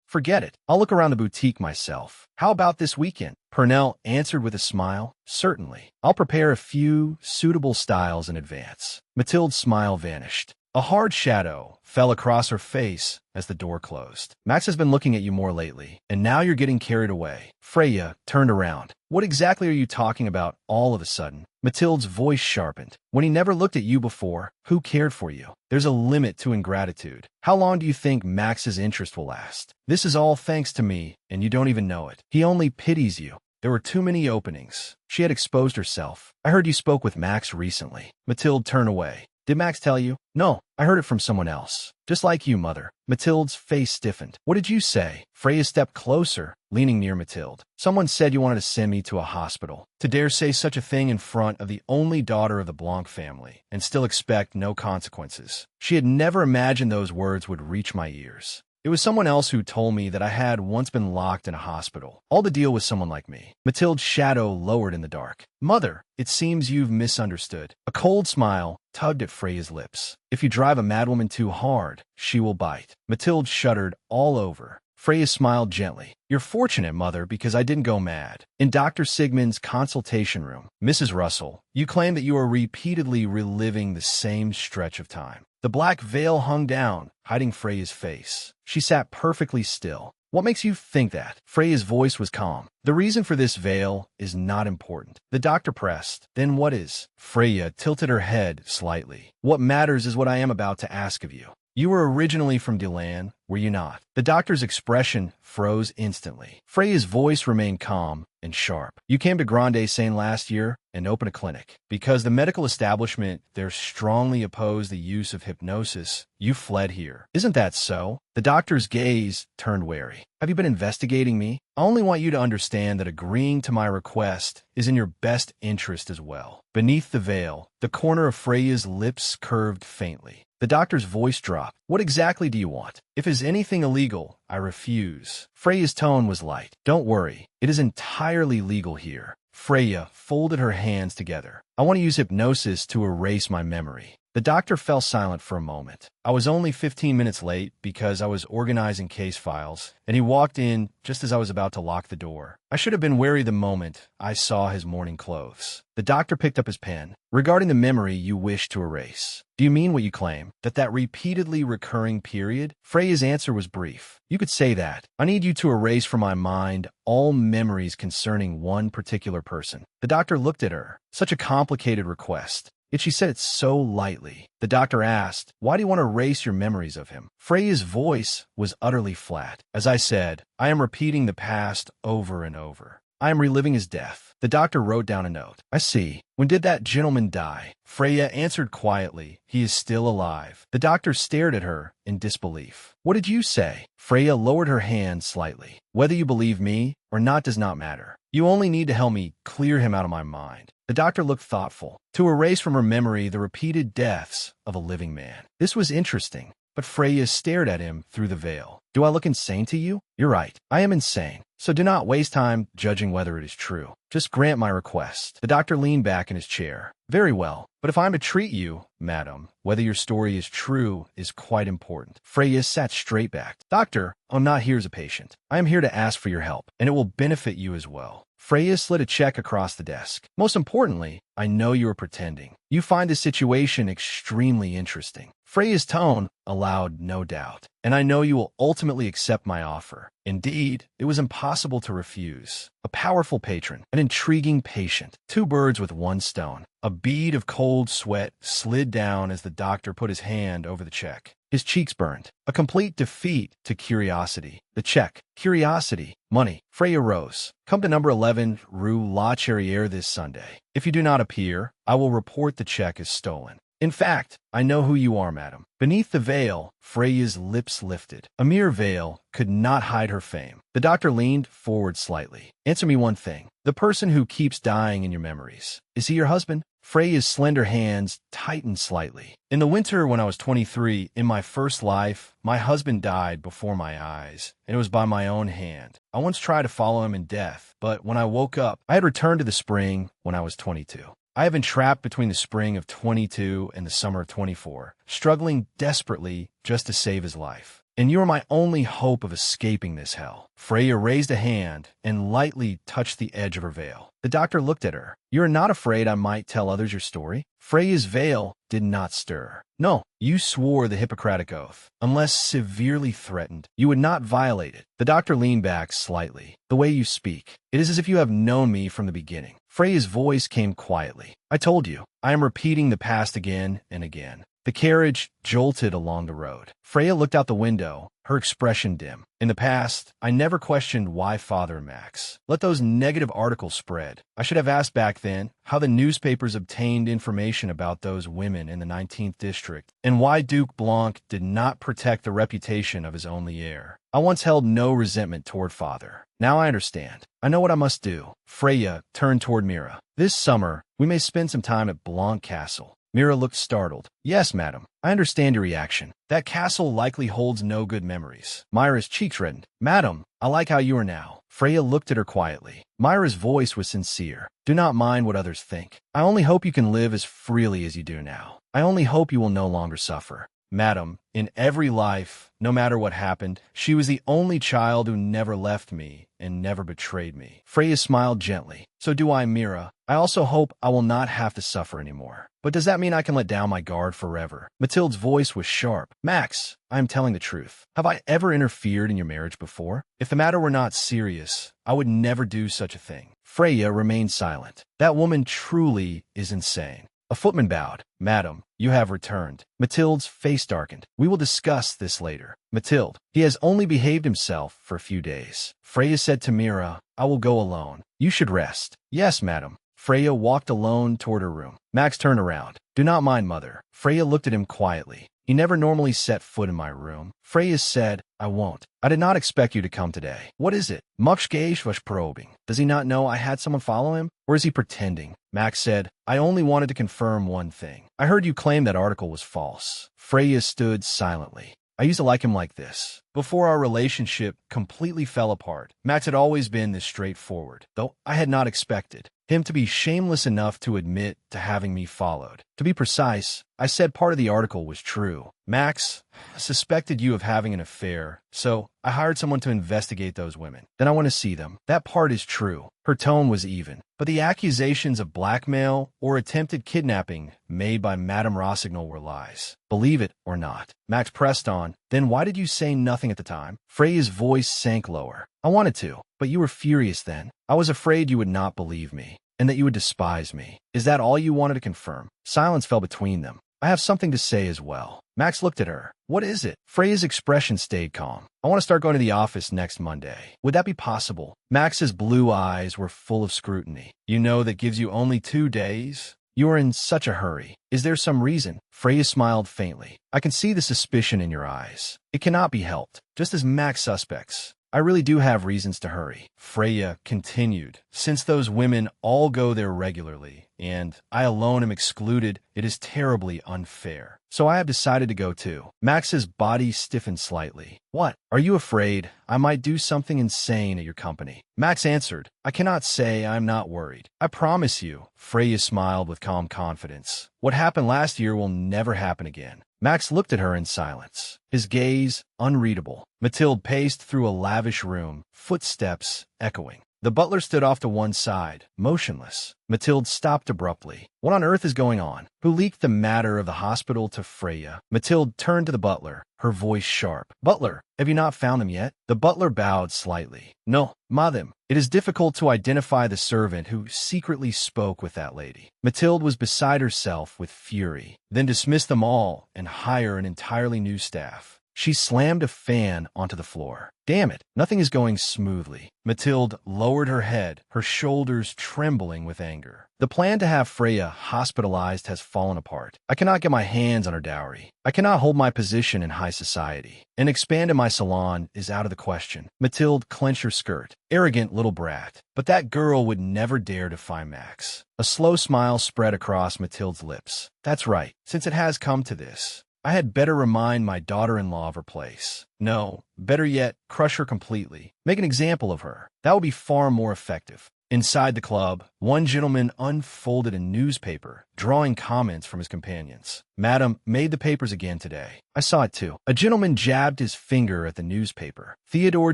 Forget it. I'll look around the boutique myself. How about this weekend? Purnell answered with a smile. Certainly. I'll prepare a few suitable styles in advance. Mathilde's smile vanished. A hard shadow fell across her face as the door closed. Max has been looking at you more lately, and now you're getting carried away. Freya turned around. What exactly are you talking about all of a sudden? Mathilde's voice sharpened. When he never looked at you before, who cared for you? There's a limit to ingratitude. How long do you think Max's interest will last? This is all thanks to me, and you don't even know it. He only pities you. There were too many openings. She had exposed herself. I heard you spoke with Max recently. Mathilde turned away. Did Max tell you? No, I heard it from someone else. Just like you, Mother. Mathilde's face stiffened. What did you say? Freya stepped closer, leaning near Mathilde. Someone said you wanted to send me to a hospital. To dare say such a thing in front of the only daughter of the Blanc family, and still expect no consequences. She had never imagined those words would reach my ears. It was someone else who told me that I had once been locked in a hospital. All to deal with someone like me. Mathilde's shadow lowered in the dark. Mother, it seems you've misunderstood. A cold smile tugged at Freya's lips. If you drive a madwoman too hard, she will bite. Mathilde shuddered all over. Freya smiled gently. You're fortunate, Mother, because I didn't go mad. In Dr. Sigmund's consultation room, Mrs. Russell, you claim that you are repeatedly reliving the same stretch of time. The black veil hung down, hiding Freya's face. She sat perfectly still. What makes you think that? Freya's voice was calm. The reason for this veil is not important. The doctor pressed. Then what is? Freya tilted her head slightly. What matters is what I am about to ask of you. You were originally from Delan, were you not? The doctor's expression froze instantly. Freya's voice remained calm and sharp. You came to Grande Seine last year and opened a clinic. Because the medical establishment there strongly opposed the use of hypnosis, you fled here. Isn't that so? The doctor's gaze turned wary. Have you been investigating me? I only want you to understand that agreeing to my request is in your best interest as well. Beneath the veil, the corner of Freya's lips curved faintly. The doctor's voice dropped. What exactly do you want? If it's anything illegal, I refuse. Freya's tone was light. Don't worry. It is entirely legal here. Freya folded her hands together. I want to use hypnosis to erase my memory. The doctor fell silent for a moment. I was only 15 minutes late because I was organizing case files, and he walked in just as I was about to lock the door. I should have been wary the moment I saw his morning clothes. The doctor picked up his pen. Regarding the memory you wish to erase, do you mean what you claim? That repeatedly recurring period? Freya's answer was brief. You could say that. I need you to erase from my mind all memories concerning one particular person. The doctor looked at her. Such a complicated request. Yet she said it so lightly. The doctor asked, why do you want to erase your memories of him? Freya's voice was utterly flat. As I said, I am repeating the past over and over. I am reliving his death. The doctor wrote down a note. I see. When did that gentleman die? Freya answered quietly. He is still alive. The doctor stared at her in disbelief. What did you say? Freya lowered her hand slightly. Whether you believe me or not does not matter. You only need to help me clear him out of my mind. The doctor looked thoughtful. To erase from her memory the repeated deaths of a living man. This was interesting, but Freya stared at him through the veil. Do I look insane to you? You're right. I am insane. So do not waste time judging whether it is true. Just grant my request. The doctor leaned back in his chair. Very well. But if I am to treat you, madam, whether your story is true is quite important. Freya sat straight back. Doctor, I'm not here as a patient. I am here to ask for your help, and it will benefit you as well. Freya slid a check across the desk. Most importantly, I know you are pretending. You find the situation extremely interesting. Freya's tone allowed no doubt. And I know you will ultimately accept my offer. Indeed, it was impossible to refuse. A powerful patron, an intriguing patient, two birds with one stone. A bead of cold sweat slid down as the doctor put his hand over the check. His cheeks burned. A complete defeat to curiosity. The check. Curiosity. Money. Freya rose. Come to number 11 Rue La Charrière this Sunday. If you do not appear, I will report the check as stolen. In fact, I know who you are, madam. Beneath the veil, Freya's lips lifted. A mere veil could not hide her fame. The doctor leaned forward slightly. Answer me one thing. The person who keeps dying in your memories, is he your husband? Freya's slender hands tightened slightly. In the winter when I was 23, in my first life, my husband died before my eyes, and it was by my own hand. I once tried to follow him in death, but when I woke up, I had returned to the spring when I was 22. I have been trapped between the spring of 22 and the summer of 24, struggling desperately just to save his life. And you are my only hope of escaping this hell. Freya raised a hand and lightly touched the edge of her veil. The doctor looked at her. You are not afraid I might tell others your story? Freya's veil did not stir. No, you swore the Hippocratic Oath. Unless severely threatened, you would not violate it. The doctor leaned back slightly. The way you speak, it is as if you have known me from the beginning. Freya's voice came quietly. I told you, I am repeating the past again and again. The carriage jolted along the road. Freya looked out the window, her expression dim. In the past, I never questioned why Father Max let those negative articles spread. I should have asked back then how the newspapers obtained information about those women in the 19th district, and why Duke Blanc did not protect the reputation of his only heir. I once held no resentment toward Father. Now I understand. I know what I must do. Freya turned toward Mira. This summer, we may spend some time at Blanc Castle. Mira looked startled. Yes, madam. I understand your reaction. That castle likely holds no good memories. Myra's cheeks reddened. Madam, I like how you are now. Freya looked at her quietly. Myra's voice was sincere. Do not mind what others think. I only hope you can live as freely as you do now. I only hope you will no longer suffer. Madam, in every life, no matter what happened, she was the only child who never left me and never betrayed me. Freya smiled gently. So do I, Mira. I also hope I will not have to suffer anymore. But does that mean I can let down my guard forever? Mathilde's voice was sharp. Max, I am telling the truth. Have I ever interfered in your marriage before? If the matter were not serious, I would never do such a thing. Freya remained silent. That woman truly is insane. A footman bowed. Madam, you have returned. Mathilde's face darkened. We will discuss this later. Mathilde, he has only behaved himself for a few days. Freya said to Mira, I will go alone. You should rest. Yes, madam. Freya walked alone toward her room. Max turned around. Do not mind, mother. Freya looked at him quietly. He never normally set foot in my room. Freya said, I won't. I did not expect you to come today. What is it? Mukshgesh was probing. Does he not know I had someone follow him? Or is he pretending? Max said, I only wanted to confirm one thing. I heard you claim that article was false. Freya stood silently. I used to like him like this. Before our relationship completely fell apart, Max had always been this straightforward, though I had not expected him to be shameless enough to admit to having me followed. To be precise, I said part of the article was true. Max suspected you of having an affair, so I hired someone to investigate those women. Then I want to see them. That part is true. Her tone was even. But the accusations of blackmail or attempted kidnapping made by Madame Rossignol were lies. Believe it or not. Max pressed on. Then why did you say nothing at the time? Freya's voice sank lower. I wanted to, but you were furious then. I was afraid you would not believe me, and that you would despise me. Is that all you wanted to confirm? Silence fell between them. I have something to say as well. Max looked at her. What is it? Freya's expression stayed calm. I want to start going to the office next Monday. Would that be possible? Max's blue eyes were full of scrutiny. You know that gives you only 2 days? You are in such a hurry. Is there some reason? Freya smiled faintly. I can see the suspicion in your eyes. It cannot be helped, just as Max suspects. I really do have reasons to hurry. Freya continued. Since those women all go there regularly, and I alone am excluded, it is terribly unfair. So I have decided to go too. Max's body stiffened slightly. What? Are you afraid I might do something insane at your company? Max answered, I cannot say I'm not worried. I promise you. Freya smiled with calm confidence. What happened last year will never happen again. Max looked at her in silence, his gaze unreadable. Mathilde paced through a lavish room, footsteps echoing. The butler stood off to one side, motionless. Mathilde stopped abruptly. What on earth is going on? Who leaked the matter of the hospital to Freya? Mathilde turned to the butler, her voice sharp. Butler, have you not found them yet? The butler bowed slightly. No, madame. It is difficult to identify the servant who secretly spoke with that lady. Mathilde was beside herself with fury. Then dismiss them all and hire an entirely new staff. She slammed a fan onto the floor. Damn it, nothing is going smoothly. Mathilde lowered her head, her shoulders trembling with anger. The plan to have Freya hospitalized has fallen apart. I cannot get my hands on her dowry. I cannot hold my position in high society. And expand in my salon is out of the question. Mathilde clenched her skirt. Arrogant little brat. But that girl would never dare defy Max. A slow smile spread across Mathilde's lips. That's right, since it has come to this, I had better remind my daughter-in-law of her place. No, better yet, crush her completely. Make an example of her. That would be far more effective. Inside the club, one gentleman unfolded a newspaper, drawing comments from his companions. Madam made the papers again today. I saw it too. A gentleman jabbed his finger at the newspaper. Theodore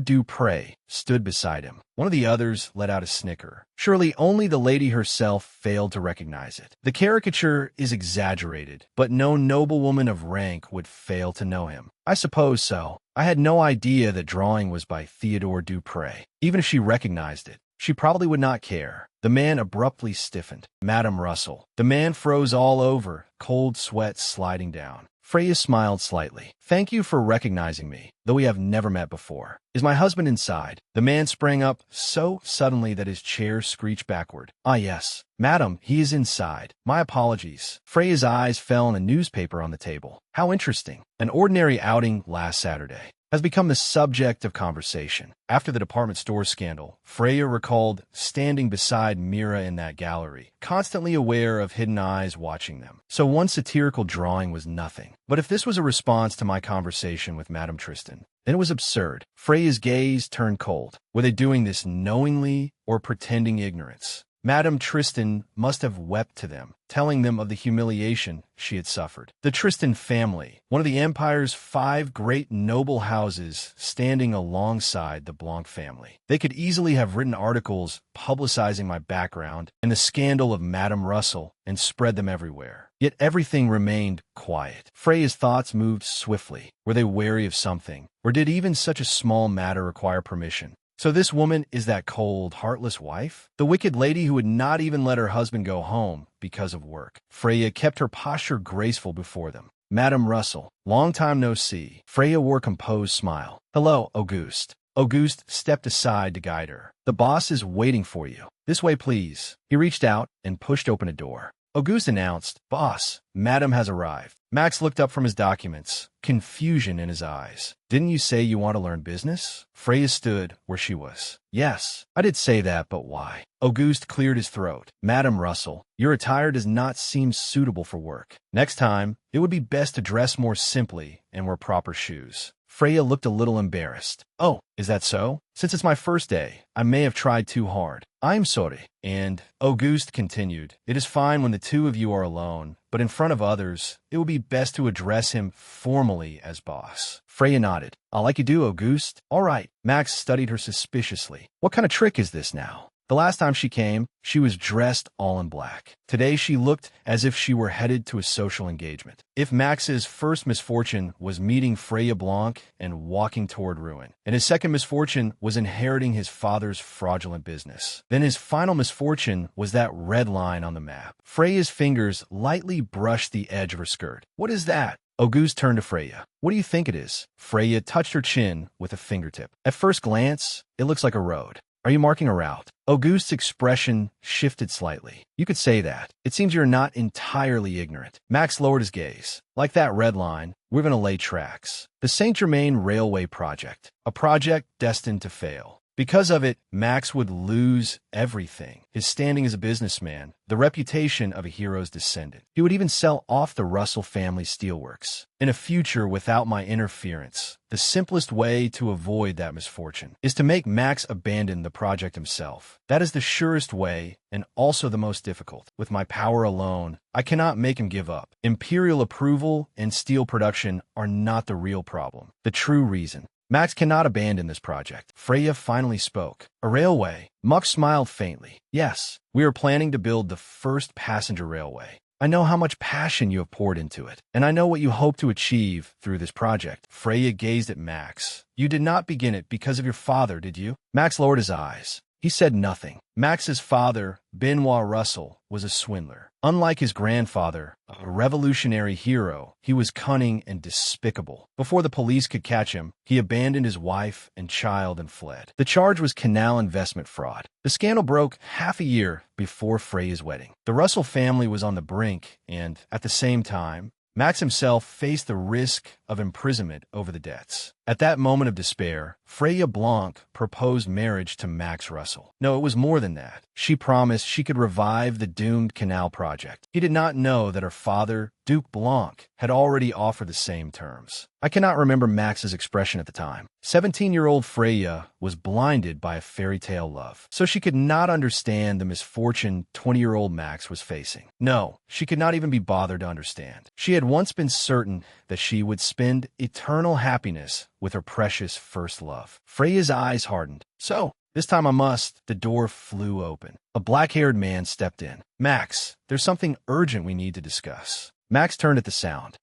Dupre stood beside him. One of the others let out a snicker. Surely only the lady herself failed to recognize it. The caricature is exaggerated, but no noblewoman of rank would fail to know him. I suppose so. I had no idea that drawing was by Theodore Dupre. Even if she recognized it, she probably would not care. The man abruptly stiffened. Madame Russell. The man froze all over, cold sweat sliding down. Freya smiled slightly. Thank you for recognizing me, though we have never met before. Is my husband inside? The man sprang up so suddenly that his chair screeched backward. Ah, yes. Madam, he is inside. My apologies. Freya's eyes fell on a newspaper on the table. How interesting. An ordinary outing last Saturday has become the subject of conversation. After the department store scandal, Freya recalled standing beside Mira in that gallery, constantly aware of hidden eyes watching them. So one satirical drawing was nothing. But if this was a response to my conversation with Madame Tristan, then it was absurd. Freya's gaze turned cold. Were they doing this knowingly or pretending ignorance? Madame Tristan must have wept to them, telling them of the humiliation she had suffered. The Tristan family, one of the empire's 5 great noble houses standing alongside the Blanc family. They could easily have written articles publicizing my background and the scandal of Madame Russell and spread them everywhere. Yet everything remained quiet. Freya's thoughts moved swiftly. Were they wary of something? Or did even such a small matter require permission? So this woman is that cold, heartless wife? The wicked lady who would not even let her husband go home because of work. Freya kept her posture graceful before them. Madam Russell, long time no see. Freya wore a composed smile. Hello, Auguste. Auguste stepped aside to guide her. The boss is waiting for you. This way, please. He reached out and pushed open a door. Auguste announced, Boss, Madam has arrived. Max looked up from his documents, confusion in his eyes. Didn't you say you want to learn business? Freya stood where she was. Yes, I did say that, but why? Auguste cleared his throat. Madam Russell, your attire does not seem suitable for work. Next time, it would be best to dress more simply and wear proper shoes. Freya looked a little embarrassed. Oh, is that so? Since it's my first day, I may have tried too hard. I'm sorry. And Auguste continued, it is fine when the two of you are alone, but in front of others, it will be best to address him formally as boss. Freya nodded. I'll like you do, Auguste. All right. Max studied her suspiciously. What kind of trick is this now? The last time she came, she was dressed all in black. Today she looked as if she were headed to a social engagement. If Max's first misfortune was meeting Freya Blanc and walking toward ruin, and his second misfortune was inheriting his father's fraudulent business, then his final misfortune was that red line on the map. Freya's fingers lightly brushed the edge of her skirt. What is that? Auguste turned to Freya. What do you think it is? Freya touched her chin with a fingertip. At first glance, it looks like a road. Are you marking a route? Auguste's expression shifted slightly. You could say that. It seems you're not entirely ignorant. Max lowered his gaze. Like that red line, we're going to lay tracks. The Saint-Germain Railway Project. A project destined to fail. Because of it, Max would lose everything. His standing as a businessman, the reputation of a hero's descendant. He would even sell off the Russell family steelworks. In a future without my interference, the simplest way to avoid that misfortune is to make Max abandon the project himself. That is the surest way and also the most difficult. With my power alone, I cannot make him give up. Imperial approval and steel production are not the real problem. The true reason. Max cannot abandon this project. Freya finally spoke. A railway? Max smiled faintly. Yes, we are planning to build the first passenger railway. I know how much passion you have poured into it, and I know what you hope to achieve through this project. Freya gazed at Max. You did not begin it because of your father, did you? Max lowered his eyes. He said nothing. Max's father, Benoit Russell, was a swindler. Unlike his grandfather, a revolutionary hero, he was cunning and despicable. Before the police could catch him, he abandoned his wife and child and fled. The charge was canal investment fraud. The scandal broke half a year before Freya's wedding. The Russell family was on the brink, and, at the same time, Max himself faced the risk of imprisonment over the debts. At that moment of despair, Freya Blanc proposed marriage to Max Russell. No, it was more than that. She promised she could revive the doomed canal project. He did not know that her father, Duke Blanc, had already offered the same terms. I cannot remember Max's expression at the time. 17-year-old Freya was blinded by a fairy tale love, so she could not understand the misfortune 20-year-old Max was facing. No, she could not even be bothered to understand. She had once been certain that she would spend eternal happiness with her precious first love. Freya's eyes hardened. So, this time I must. The door flew open. A black-haired man stepped in. Max, there's something urgent we need to discuss. Max turned at the sound.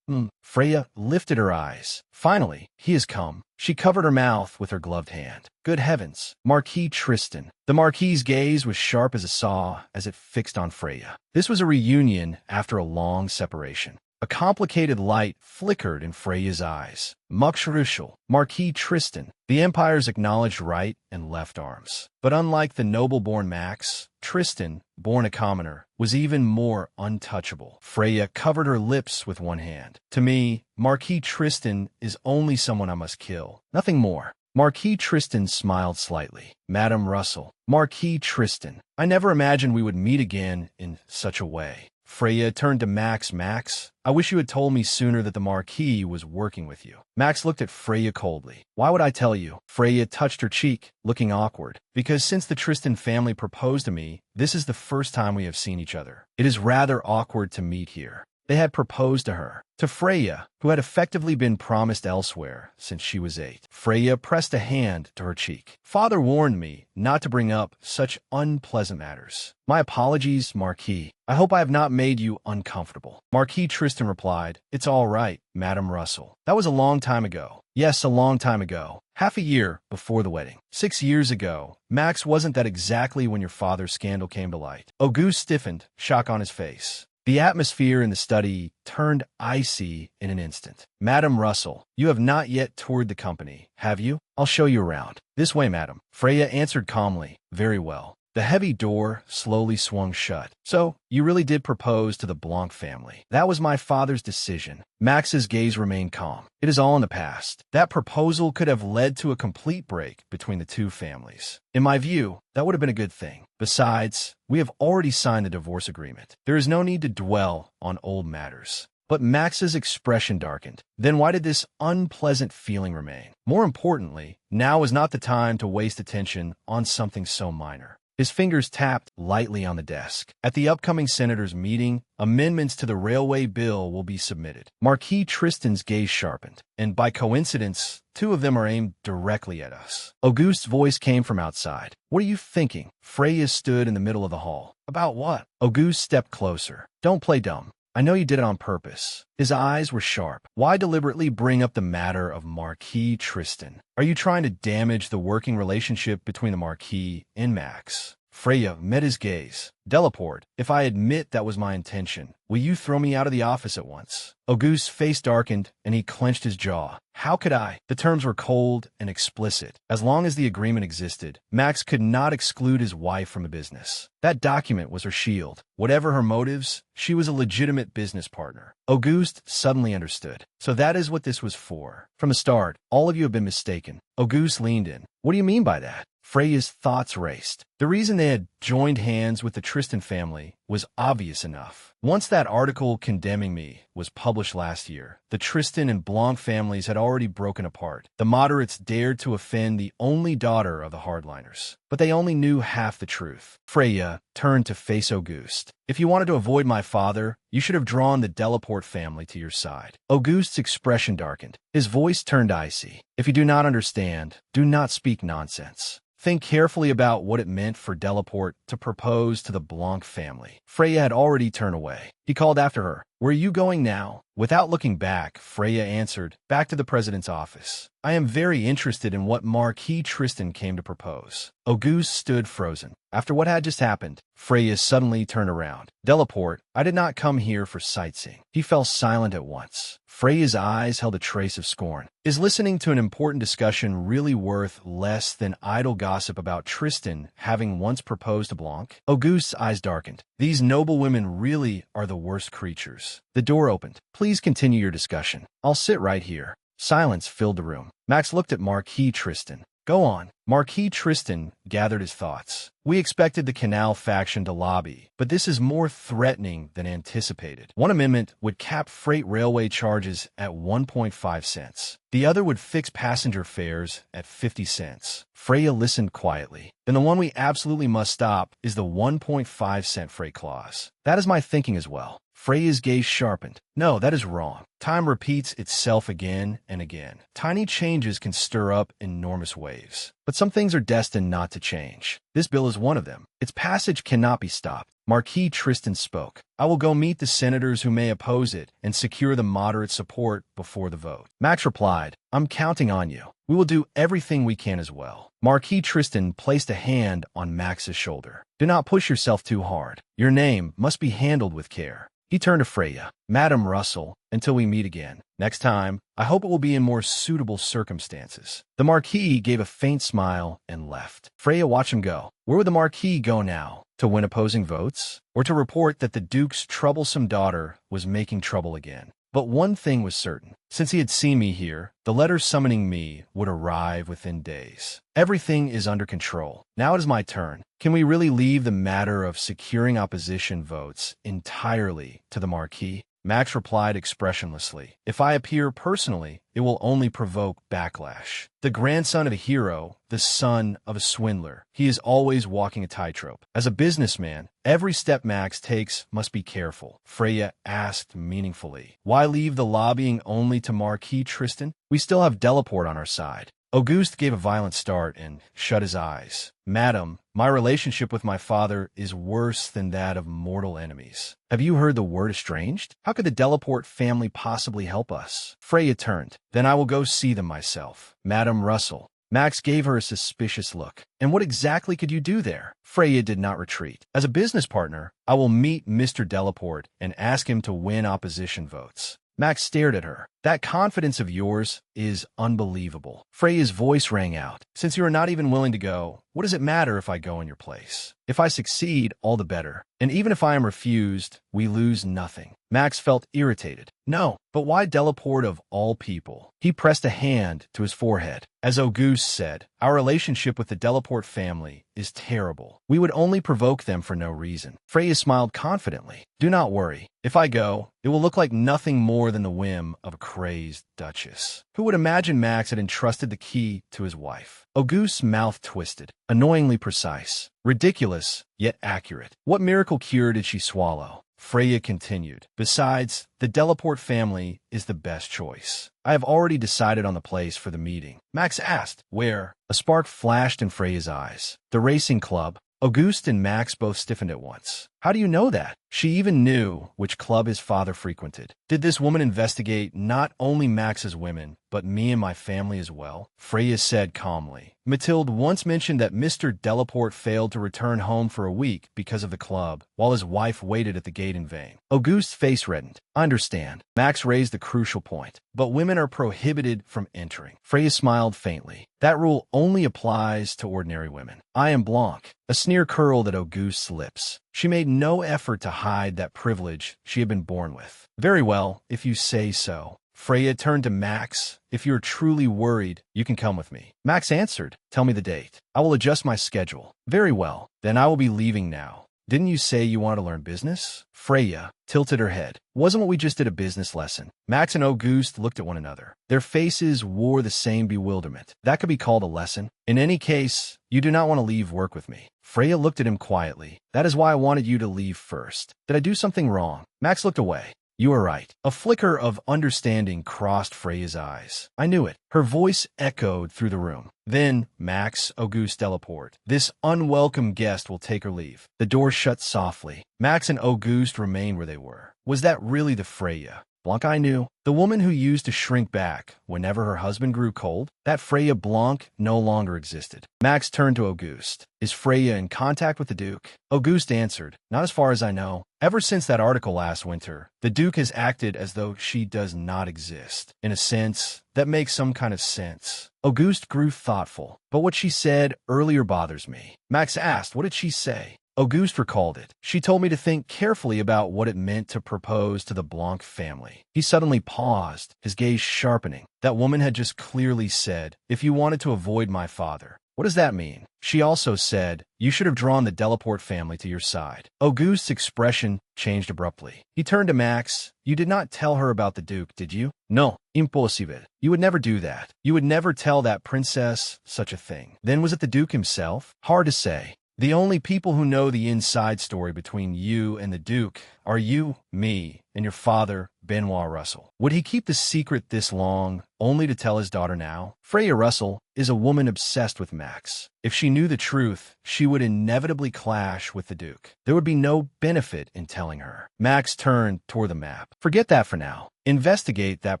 Freya lifted her eyes. Finally, he has come. She covered her mouth with her gloved hand. Good heavens, Marquis Tristan. The Marquis's gaze was sharp as a saw as it fixed on Freya. This was a reunion after a long separation. A complicated light flickered in Freya's eyes. Muxrushal, Marquis Tristan, the Empire's acknowledged right and left arms. But unlike the noble-born Max, Tristan, born a commoner, was even more untouchable. Freya covered her lips with one hand. To me, Marquis Tristan is only someone I must kill. Nothing more. Marquis Tristan smiled slightly. Madam Russell, Marquis Tristan, I never imagined we would meet again in such a way. Freya turned to Max. Max, I wish you had told me sooner that the Marquis was working with you. Max looked at Freya coldly. Why would I tell you? Freya touched her cheek, looking awkward. Because since the Tristan family proposed to me, this is the first time we have seen each other. It is rather awkward to meet here. They had proposed to her, to Freya, who had effectively been promised elsewhere since she was 8. Freya pressed a hand to her cheek. Father warned me not to bring up such unpleasant matters. My apologies, Marquis. I hope I have not made you uncomfortable. Marquis Tristan replied, It's all right, Madame Russell. That was a long time ago. Yes, a long time ago. Half a year before the wedding. 6 years ago. Max, wasn't that exactly when your father's scandal came to light? Auguste stiffened, shock on his face. The atmosphere in the study turned icy in an instant. Madam Russell, you have not yet toured the company, have you? I'll show you around. This way, madam. Freya answered calmly. Very well. The heavy door slowly swung shut. So, you really did propose to the Blanc family. That was my father's decision. Max's gaze remained calm. It is all in the past. That proposal could have led to a complete break between the two families. In my view, that would have been a good thing. Besides, we have already signed the divorce agreement. There is no need to dwell on old matters. But Max's expression darkened. Then why did this unpleasant feeling remain? More importantly, now was not the time to waste attention on something so minor. His fingers tapped lightly on the desk. At the upcoming senators' meeting, amendments to the railway bill will be submitted. Marquis Tristan's gaze sharpened, and by coincidence, 2 of them are aimed directly at us. Auguste's voice came from outside. What are you thinking? Freya stood in the middle of the hall. About what? Auguste stepped closer. Don't play dumb. I know you did it on purpose. His eyes were sharp. Why deliberately bring up the matter of Marquis Tristan? Are you trying to damage the working relationship between the Marquis and Max? Freya met his gaze. Delaport, if I admit that was my intention, will you throw me out of the office at once? Auguste's face darkened, and he clenched his jaw. How could I? The terms were cold and explicit. As long as the agreement existed, Max could not exclude his wife from a business. That document was her shield. Whatever her motives, she was a legitimate business partner. Auguste suddenly understood. So that is what this was for. From the start, all of you have been mistaken. Auguste leaned in. What do you mean by that? Freya's thoughts raced. The reason they had joined hands with the Tristan family was obvious enough. Once that article condemning me was published last year, the Tristan and Blanc families had already broken apart. The moderates dared to offend the only daughter of the hardliners. But they only knew half the truth. Freya turned to face Auguste. If you wanted to avoid my father, you should have drawn the Delaport family to your side. Auguste's expression darkened. His voice turned icy. If you do not understand, do not speak nonsense. Think carefully about what it meant for Delaport to propose to the Blanc family. Freya had already turned away. He called after her. Where are you going now? Without looking back, Freya answered, back to the president's office. I am very interested in what Marquis Tristan came to propose. Auguste stood frozen. After what had just happened, Freya suddenly turned around. Delaport, I did not come here for sightseeing. He fell silent at once. Freya's eyes held a trace of scorn. Is listening to an important discussion really worth less than idle gossip about Tristan having once proposed to Blanc? Auguste's eyes darkened. These noble women really are the worst creatures. The door opened. Please continue your discussion. I'll sit right here. Silence filled the room. Max looked at Marquis Tristan. Go on. Marquis Tristan gathered his thoughts. We expected the Canal faction to lobby, but this is more threatening than anticipated. One amendment would cap freight railway charges at 1.5 cents. The other would fix passenger fares at 50 cents. Freya listened quietly. Then the one we absolutely must stop is the 1.5 cent freight clause. That is my thinking as well. Freya's gaze sharpened. No, that is wrong. Time repeats itself again and again. Tiny changes can stir up enormous waves. But some things are destined not to change. This bill is one of them. Its passage cannot be stopped. Marquis Tristan spoke. I will go meet the senators who may oppose it and secure the moderate support before the vote. Max replied, I'm counting on you. We will do everything we can as well. Marquis Tristan placed a hand on Max's shoulder. Do not push yourself too hard. Your name must be handled with care. He turned to Freya. Madam Russell, until we meet again. Next time, I hope it will be in more suitable circumstances. The Marquis gave a faint smile and left. Freya watched him go. Where would the Marquis go now? To win opposing votes? Or to report that the Duke's troublesome daughter was making trouble again? But one thing was certain. Since he had seen me here, the letter summoning me would arrive within days. Everything is under control. Now it is my turn. Can we really leave the matter of securing opposition votes entirely to the Marquis? Max replied expressionlessly. If I appear personally, it will only provoke backlash. The grandson of a hero, the son of a swindler. He is always walking a tightrope. As a businessman, every step Max takes must be careful. Freya asked meaningfully. Why leave the lobbying only to Marquis Tristan? We still have Delaport on our side. Auguste gave a violent start and shut his eyes. Madam, my relationship with my father is worse than that of mortal enemies. Have you heard the word estranged? How could the Delaport family possibly help us? Freya turned. Then I will go see them myself. Madam Russell. Max gave her a suspicious look. And what exactly could you do there? Freya did not retreat. As a business partner, I will meet Mr. Delaport and ask him to win opposition votes. Max stared at her. That confidence of yours is unbelievable. Freya's voice rang out. Since you are not even willing to go, what does it matter if I go in your place? If I succeed, all the better. And even if I am refused, we lose nothing. Max felt irritated. No, but why Delaport of all people? He pressed a hand to his forehead. As Auguste said, our relationship with the Delaport family is terrible. We would only provoke them for no reason. Freya smiled confidently. Do not worry. If I go, it will look like nothing more than the whim of a crazed duchess. Who would imagine Max had entrusted the key to his wife? Auguste's mouth twisted. Annoyingly precise. Ridiculous, yet accurate. What miracle cure did she swallow? Freya continued. Besides, the Delaport family is the best choice. I have already decided on the place for the meeting. Max asked. Where? A spark flashed in Freya's eyes. The racing club. Auguste and Max both stiffened at once. How do you know that? She even knew which club his father frequented. Did this woman investigate not only Max's women, but me and my family as well? Freya said calmly. Mathilde once mentioned that Mr. Delaport failed to return home for a week because of the club, while his wife waited at the gate in vain. Auguste's face reddened. I understand. Max raised the crucial point. But women are prohibited from entering. Freya smiled faintly. That rule only applies to ordinary women. I am Blanc. A sneer curled at Auguste's lips. She made no effort to hide that privilege she had been born with. Very well, if you say so. Freya turned to Max. If you're truly worried, you can come with me. Max answered. Tell me the date. I will adjust my schedule. Very well. Then I will be leaving now. Didn't you say you wanted to learn business? Freya tilted her head. Wasn't what we just did a business lesson? Max and Auguste looked at one another. Their faces wore the same bewilderment. That could be called a lesson. In any case, you do not want to leave work with me. Freya looked at him quietly. That is why I wanted you to leave first. Did I do something wrong? Max looked away. You are right. A flicker of understanding crossed Freya's eyes. I knew it. Her voice echoed through the room. Then, Max, Auguste Delaport. This unwelcome guest will take her leave. The door shut softly. Max and Auguste remained where they were. Was that really the Freya Blanc I knew? The woman who used to shrink back whenever her husband grew cold? That Freya Blanc no longer existed. Max turned to Auguste. Is Freya in contact with the Duke? Auguste answered. Not as far as I know. Ever since that article last winter, the Duke has acted as though she does not exist. In a sense, that makes some kind of sense. Auguste grew thoughtful. But what she said earlier bothers me. Max asked, what did she say? Auguste recalled it. She told me to think carefully about what it meant to propose to the Blanc family. He suddenly paused, his gaze sharpening. That woman had just clearly said, if you wanted to avoid my father. What does that mean? She also said, you should have drawn the Delaport family to your side. Auguste's expression changed abruptly. He turned to Max. You did not tell her about the Duke, did you? No, impossible. You would never do that. You would never tell that princess such a thing. Then was it the Duke himself? Hard to say. The only people who know the inside story between you and the Duke are you, me, and your father, Benoit Russell. Would he keep the secret this long, only to tell his daughter now? Freya Russell is a woman obsessed with Max. If she knew the truth, she would inevitably clash with the Duke. There would be no benefit in telling her. Max turned toward the map. Forget that for now. Investigate that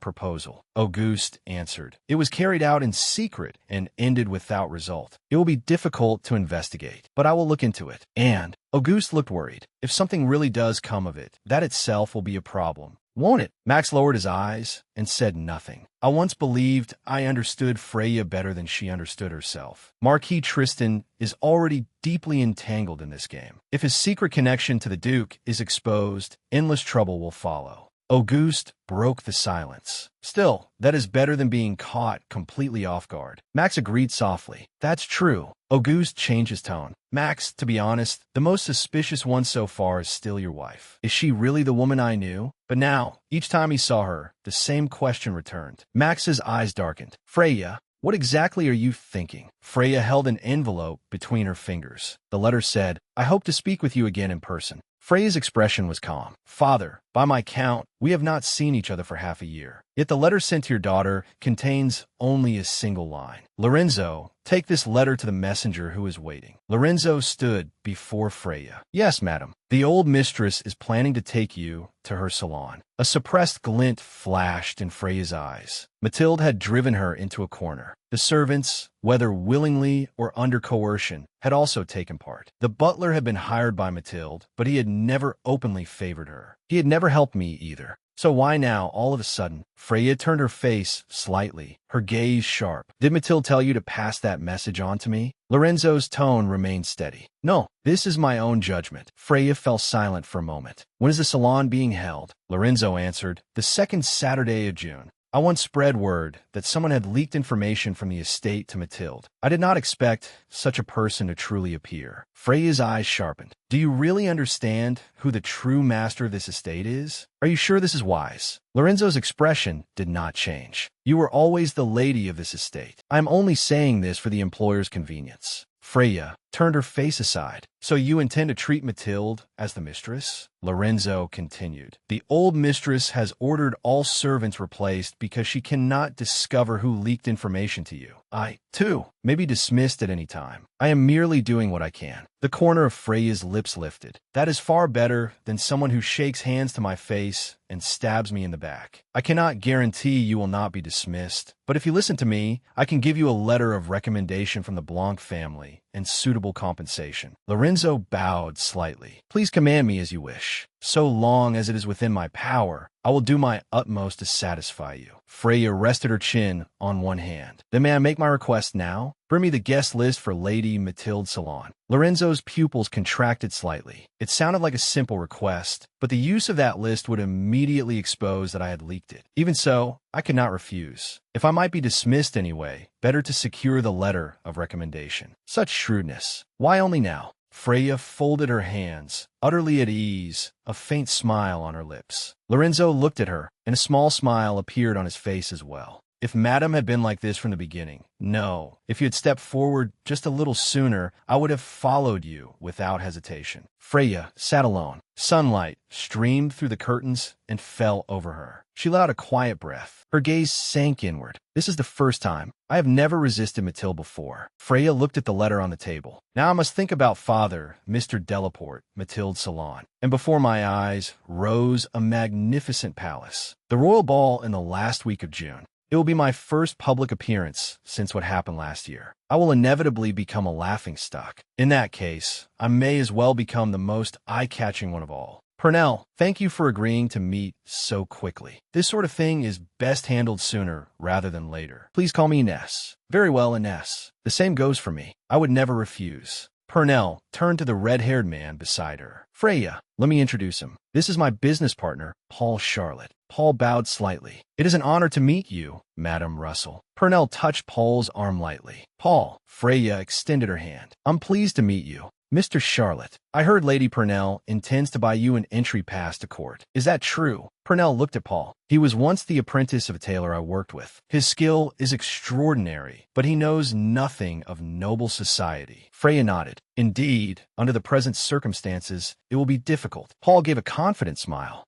proposal, Auguste answered. It was carried out in secret and ended without result. It will be difficult to investigate, but I will look into it. And Auguste looked worried. If something really does come of it, that itself will be a problem. Won't it? Max lowered his eyes and said nothing. I once believed I understood Freya better than she understood herself. Marquis Tristan is already deeply entangled in this game. If his secret connection to the Duke is exposed, endless trouble will follow. Auguste broke the silence. Still, that is better than being caught completely off guard. Max agreed softly. That's true. Auguste changed his tone. Max, to be honest, the most suspicious one so far is still your wife. Is she really the woman I knew? But now, each time he saw her, the same question returned. Max's eyes darkened. Freya, what exactly are you thinking? Freya held an envelope between her fingers. The letter said, I hope to speak with you again in person. Freya's expression was calm. Father, by my count, we have not seen each other for half a year. Yet the letter sent to your daughter contains only a single line. Lorenzo, take this letter to the messenger who is waiting. Lorenzo stood before Freya. Yes, madam. The old mistress is planning to take you to her salon. A suppressed glint flashed in Freya's eyes. Mathilde had driven her into a corner. The servants, whether willingly or under coercion, had also taken part. The butler had been hired by Mathilde, but he had never openly favored her. He had never helped me either. So why now, all of a sudden? Freya turned her face slightly, her gaze sharp. Did Mathilde tell you to pass that message on to me? Lorenzo's tone remained steady. No, this is my own judgment. Freya fell silent for a moment. When is the salon being held? Lorenzo answered, the second Saturday of June. I once spread word that someone had leaked information from the estate to Mathilde. I did not expect such a person to truly appear. Freya's eyes sharpened. Do you really understand who the true master of this estate is? Are you sure this is wise? Lorenzo's expression did not change. You were always the lady of this estate. I am only saying this for the employer's convenience. Freya turned her face aside. So you intend to treat Mathilde as the mistress? Lorenzo continued. The old mistress has ordered all servants replaced because she cannot discover who leaked information to you. I, too, may be dismissed at any time. I am merely doing what I can. The corner of Freya's lips lifted. That is far better than someone who shakes hands to my face and stabs me in the back. I cannot guarantee you will not be dismissed, but if you listen to me, I can give you a letter of recommendation from the Blanc family and suitable compensation. Lorenzo bowed slightly. Please command me as you wish. So long as it is within my power, I will do my utmost to satisfy you. Freya rested her chin on one hand. Then may I make my request now? Bring me the guest list for Lady Mathilde's salon. Lorenzo's pupils contracted slightly. It sounded like a simple request, but the use of that list would immediately expose that I had leaked it. Even so, I could not refuse. If I might be dismissed anyway, better to secure the letter of recommendation. Such shrewdness. Why only now? Freya folded her hands, utterly at ease, a faint smile on her lips. Lorenzo looked at her, and a small smile appeared on his face as well. If Madame had been like this from the beginning, no. If you had stepped forward just a little sooner, I would have followed you without hesitation. Freya sat alone. Sunlight streamed through the curtains and fell over her. She let out a quiet breath. Her gaze sank inward. This is the first time. I have never resisted Mathilde before. Freya looked at the letter on the table. Now I must think about Father, Mr. Delaporte, Mathilde's salon. And before my eyes rose a magnificent palace. The royal ball in the last week of June. It will be my first public appearance since what happened last year. I will inevitably become a laughingstock. In that case, I may as well become the most eye-catching one of all. Purnell, thank you for agreeing to meet so quickly. This sort of thing is best handled sooner rather than later. Please call me Ines. Very well, Ines. The same goes for me. I would never refuse. Purnell turned to the red-haired man beside her. Freya, let me introduce him. This is my business partner, Paul Charlotte. Paul bowed slightly. It is an honor to meet you, Madame Russell. Purnell touched Paul's arm lightly. Paul, Freya extended her hand. I'm pleased to meet you. Mr. Charlotte, I heard Lady Purnell intends to buy you an entry pass to court. Is that true? Purnell looked at Paul. He was once the apprentice of a tailor I worked with. His skill is extraordinary, but he knows nothing of noble society. Freya nodded. Indeed, under the present circumstances, it will be difficult. Paul gave a confident smile.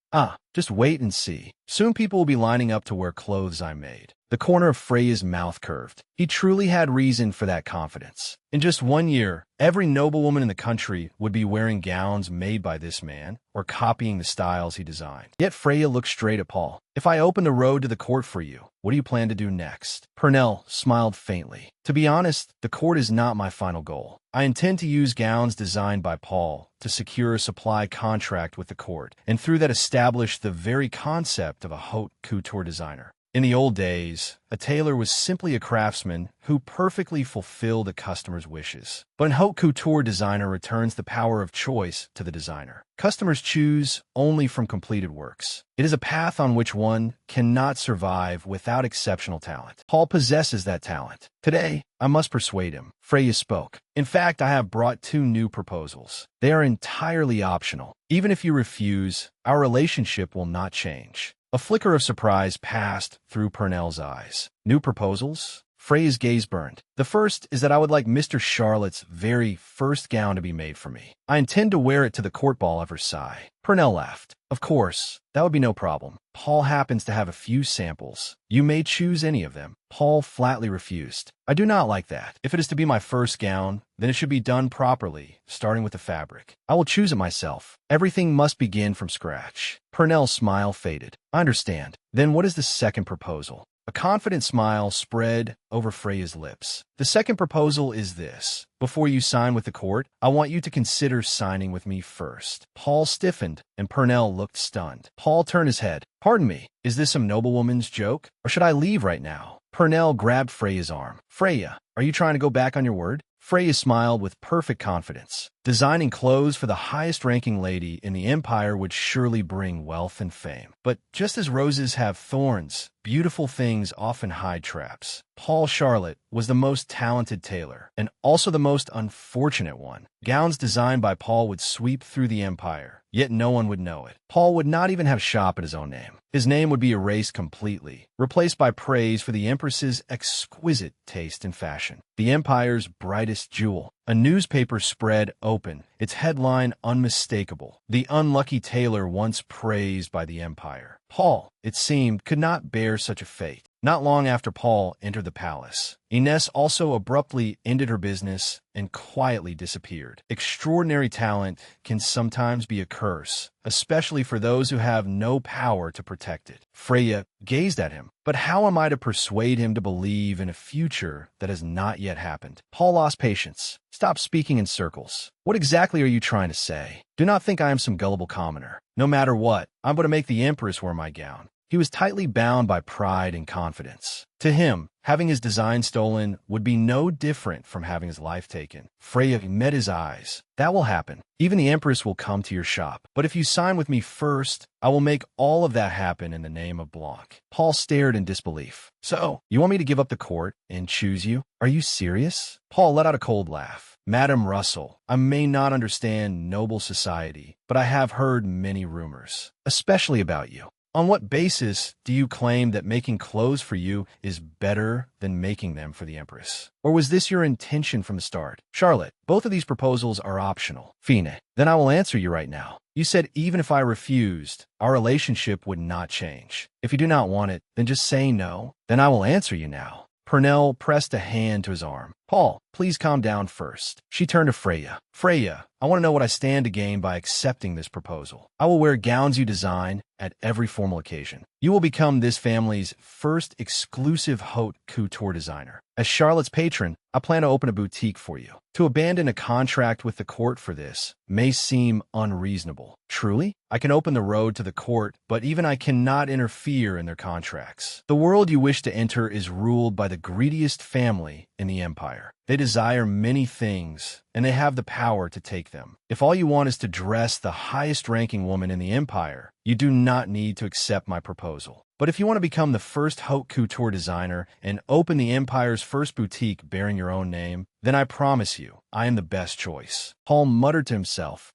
Just wait and see. Soon people will be lining up to wear clothes I made. The corner of Freya's mouth curved. He truly had reason for that confidence. In just 1 year, every noblewoman in the country would be wearing gowns made by this man, or copying the styles he designed. Yet Freya looked straight at Paul. If I open the road to the court for you, what do you plan to do next? Purnell smiled faintly. To be honest, the court is not my final goal. I intend to use gowns designed by Paul to secure a supply contract with the court, and through that establish the very concept of a haute couture designer. In the old days, a tailor was simply a craftsman who perfectly fulfilled a customer's wishes. But an haute couture designer returns the power of choice to the designer. Customers choose only from completed works. It is a path on which one cannot survive without exceptional talent. Paul possesses that talent. Today, I must persuade him. Freya spoke. In fact, I have brought 2 new proposals. They are entirely optional. Even if you refuse, our relationship will not change. A flicker of surprise passed through Purnell's eyes. New proposals? Freya's gaze burned. The first is that I would like Mr. Charlotte's very first gown to be made for me. I intend to wear it to the court ball at Versailles. Purnell laughed. Of course, that would be no problem. Paul happens to have a few samples. You may choose any of them. Paul flatly refused. I do not like that. If it is to be my first gown, then it should be done properly, starting with the fabric. I will choose it myself. Everything must begin from scratch. Purnell's smile faded. I understand. Then what is the second proposal? A confident smile spread over Freya's lips. The second proposal is this. Before you sign with the court, I want you to consider signing with me first. Paul stiffened, and Purnell looked stunned. Paul turned his head. Pardon me, is this some noblewoman's joke? Or should I leave right now? Purnell grabbed Freya's arm. Freya, are you trying to go back on your word? Freya smiled with perfect confidence. Designing clothes for the highest-ranking lady in the empire would surely bring wealth and fame. But just as roses have thorns, beautiful things often hide traps. Paul Charlotte was the most talented tailor, and also the most unfortunate one. Gowns designed by Paul would sweep through the empire, yet no one would know it. Paul would not even have shop in his own name. His name would be erased completely, replaced by praise for the empress's exquisite taste in fashion. The empire's brightest jewel. A newspaper spread open, its headline unmistakable. The unlucky tailor once praised by the empire. Paul, it seemed, could not bear such a fate. Not long after Paul entered the palace, Ines also abruptly ended her business and quietly disappeared. Extraordinary talent can sometimes be a curse, especially for those who have no power to protect it. Freya gazed at him. But how am I to persuade him to believe in a future that has not yet happened? Paul lost patience. Stop speaking in circles. What exactly are you trying to say? Do not think I am some gullible commoner. No matter what, I'm going to make the empress wear my gown. He was tightly bound by pride and confidence. To him, having his design stolen would be no different from having his life taken. Freya met his eyes. That will happen. Even the empress will come to your shop. But if you sign with me first, I will make all of that happen in the name of Blanc. Paul stared in disbelief. So, you want me to give up the court and choose you? Are you serious? Paul let out a cold laugh. Madame Russell, I may not understand noble society, but I have heard many rumors, especially about you. On what basis do you claim that making clothes for you is better than making them for the empress? Or was this your intention from the start? Charlotte, both of these proposals are optional. Fine, then I will answer you right now. You said even if I refused, our relationship would not change. If you do not want it, then just say no. Then I will answer you now. Purnell pressed a hand to his arm. Paul, please calm down first. She turned to Freya. Freya, I want to know what I stand to gain by accepting this proposal. I will wear gowns you design at every formal occasion. You will become this family's first exclusive haute couture designer. As Charlotte's patron, I plan to open a boutique for you. To abandon a contract with the court for this may seem unreasonable. Truly, I can open the road to the court, but even I cannot interfere in their contracts. The world you wish to enter is ruled by the greediest family in the empire. They desire many things, and they have the power to take them. If all you want is to dress the highest-ranking woman in the empire, you do not need to accept my proposal. But if you want to become the first haute couture designer and open the empire's first boutique bearing your own name, then I promise you, I am the best choice. Paul muttered to himself,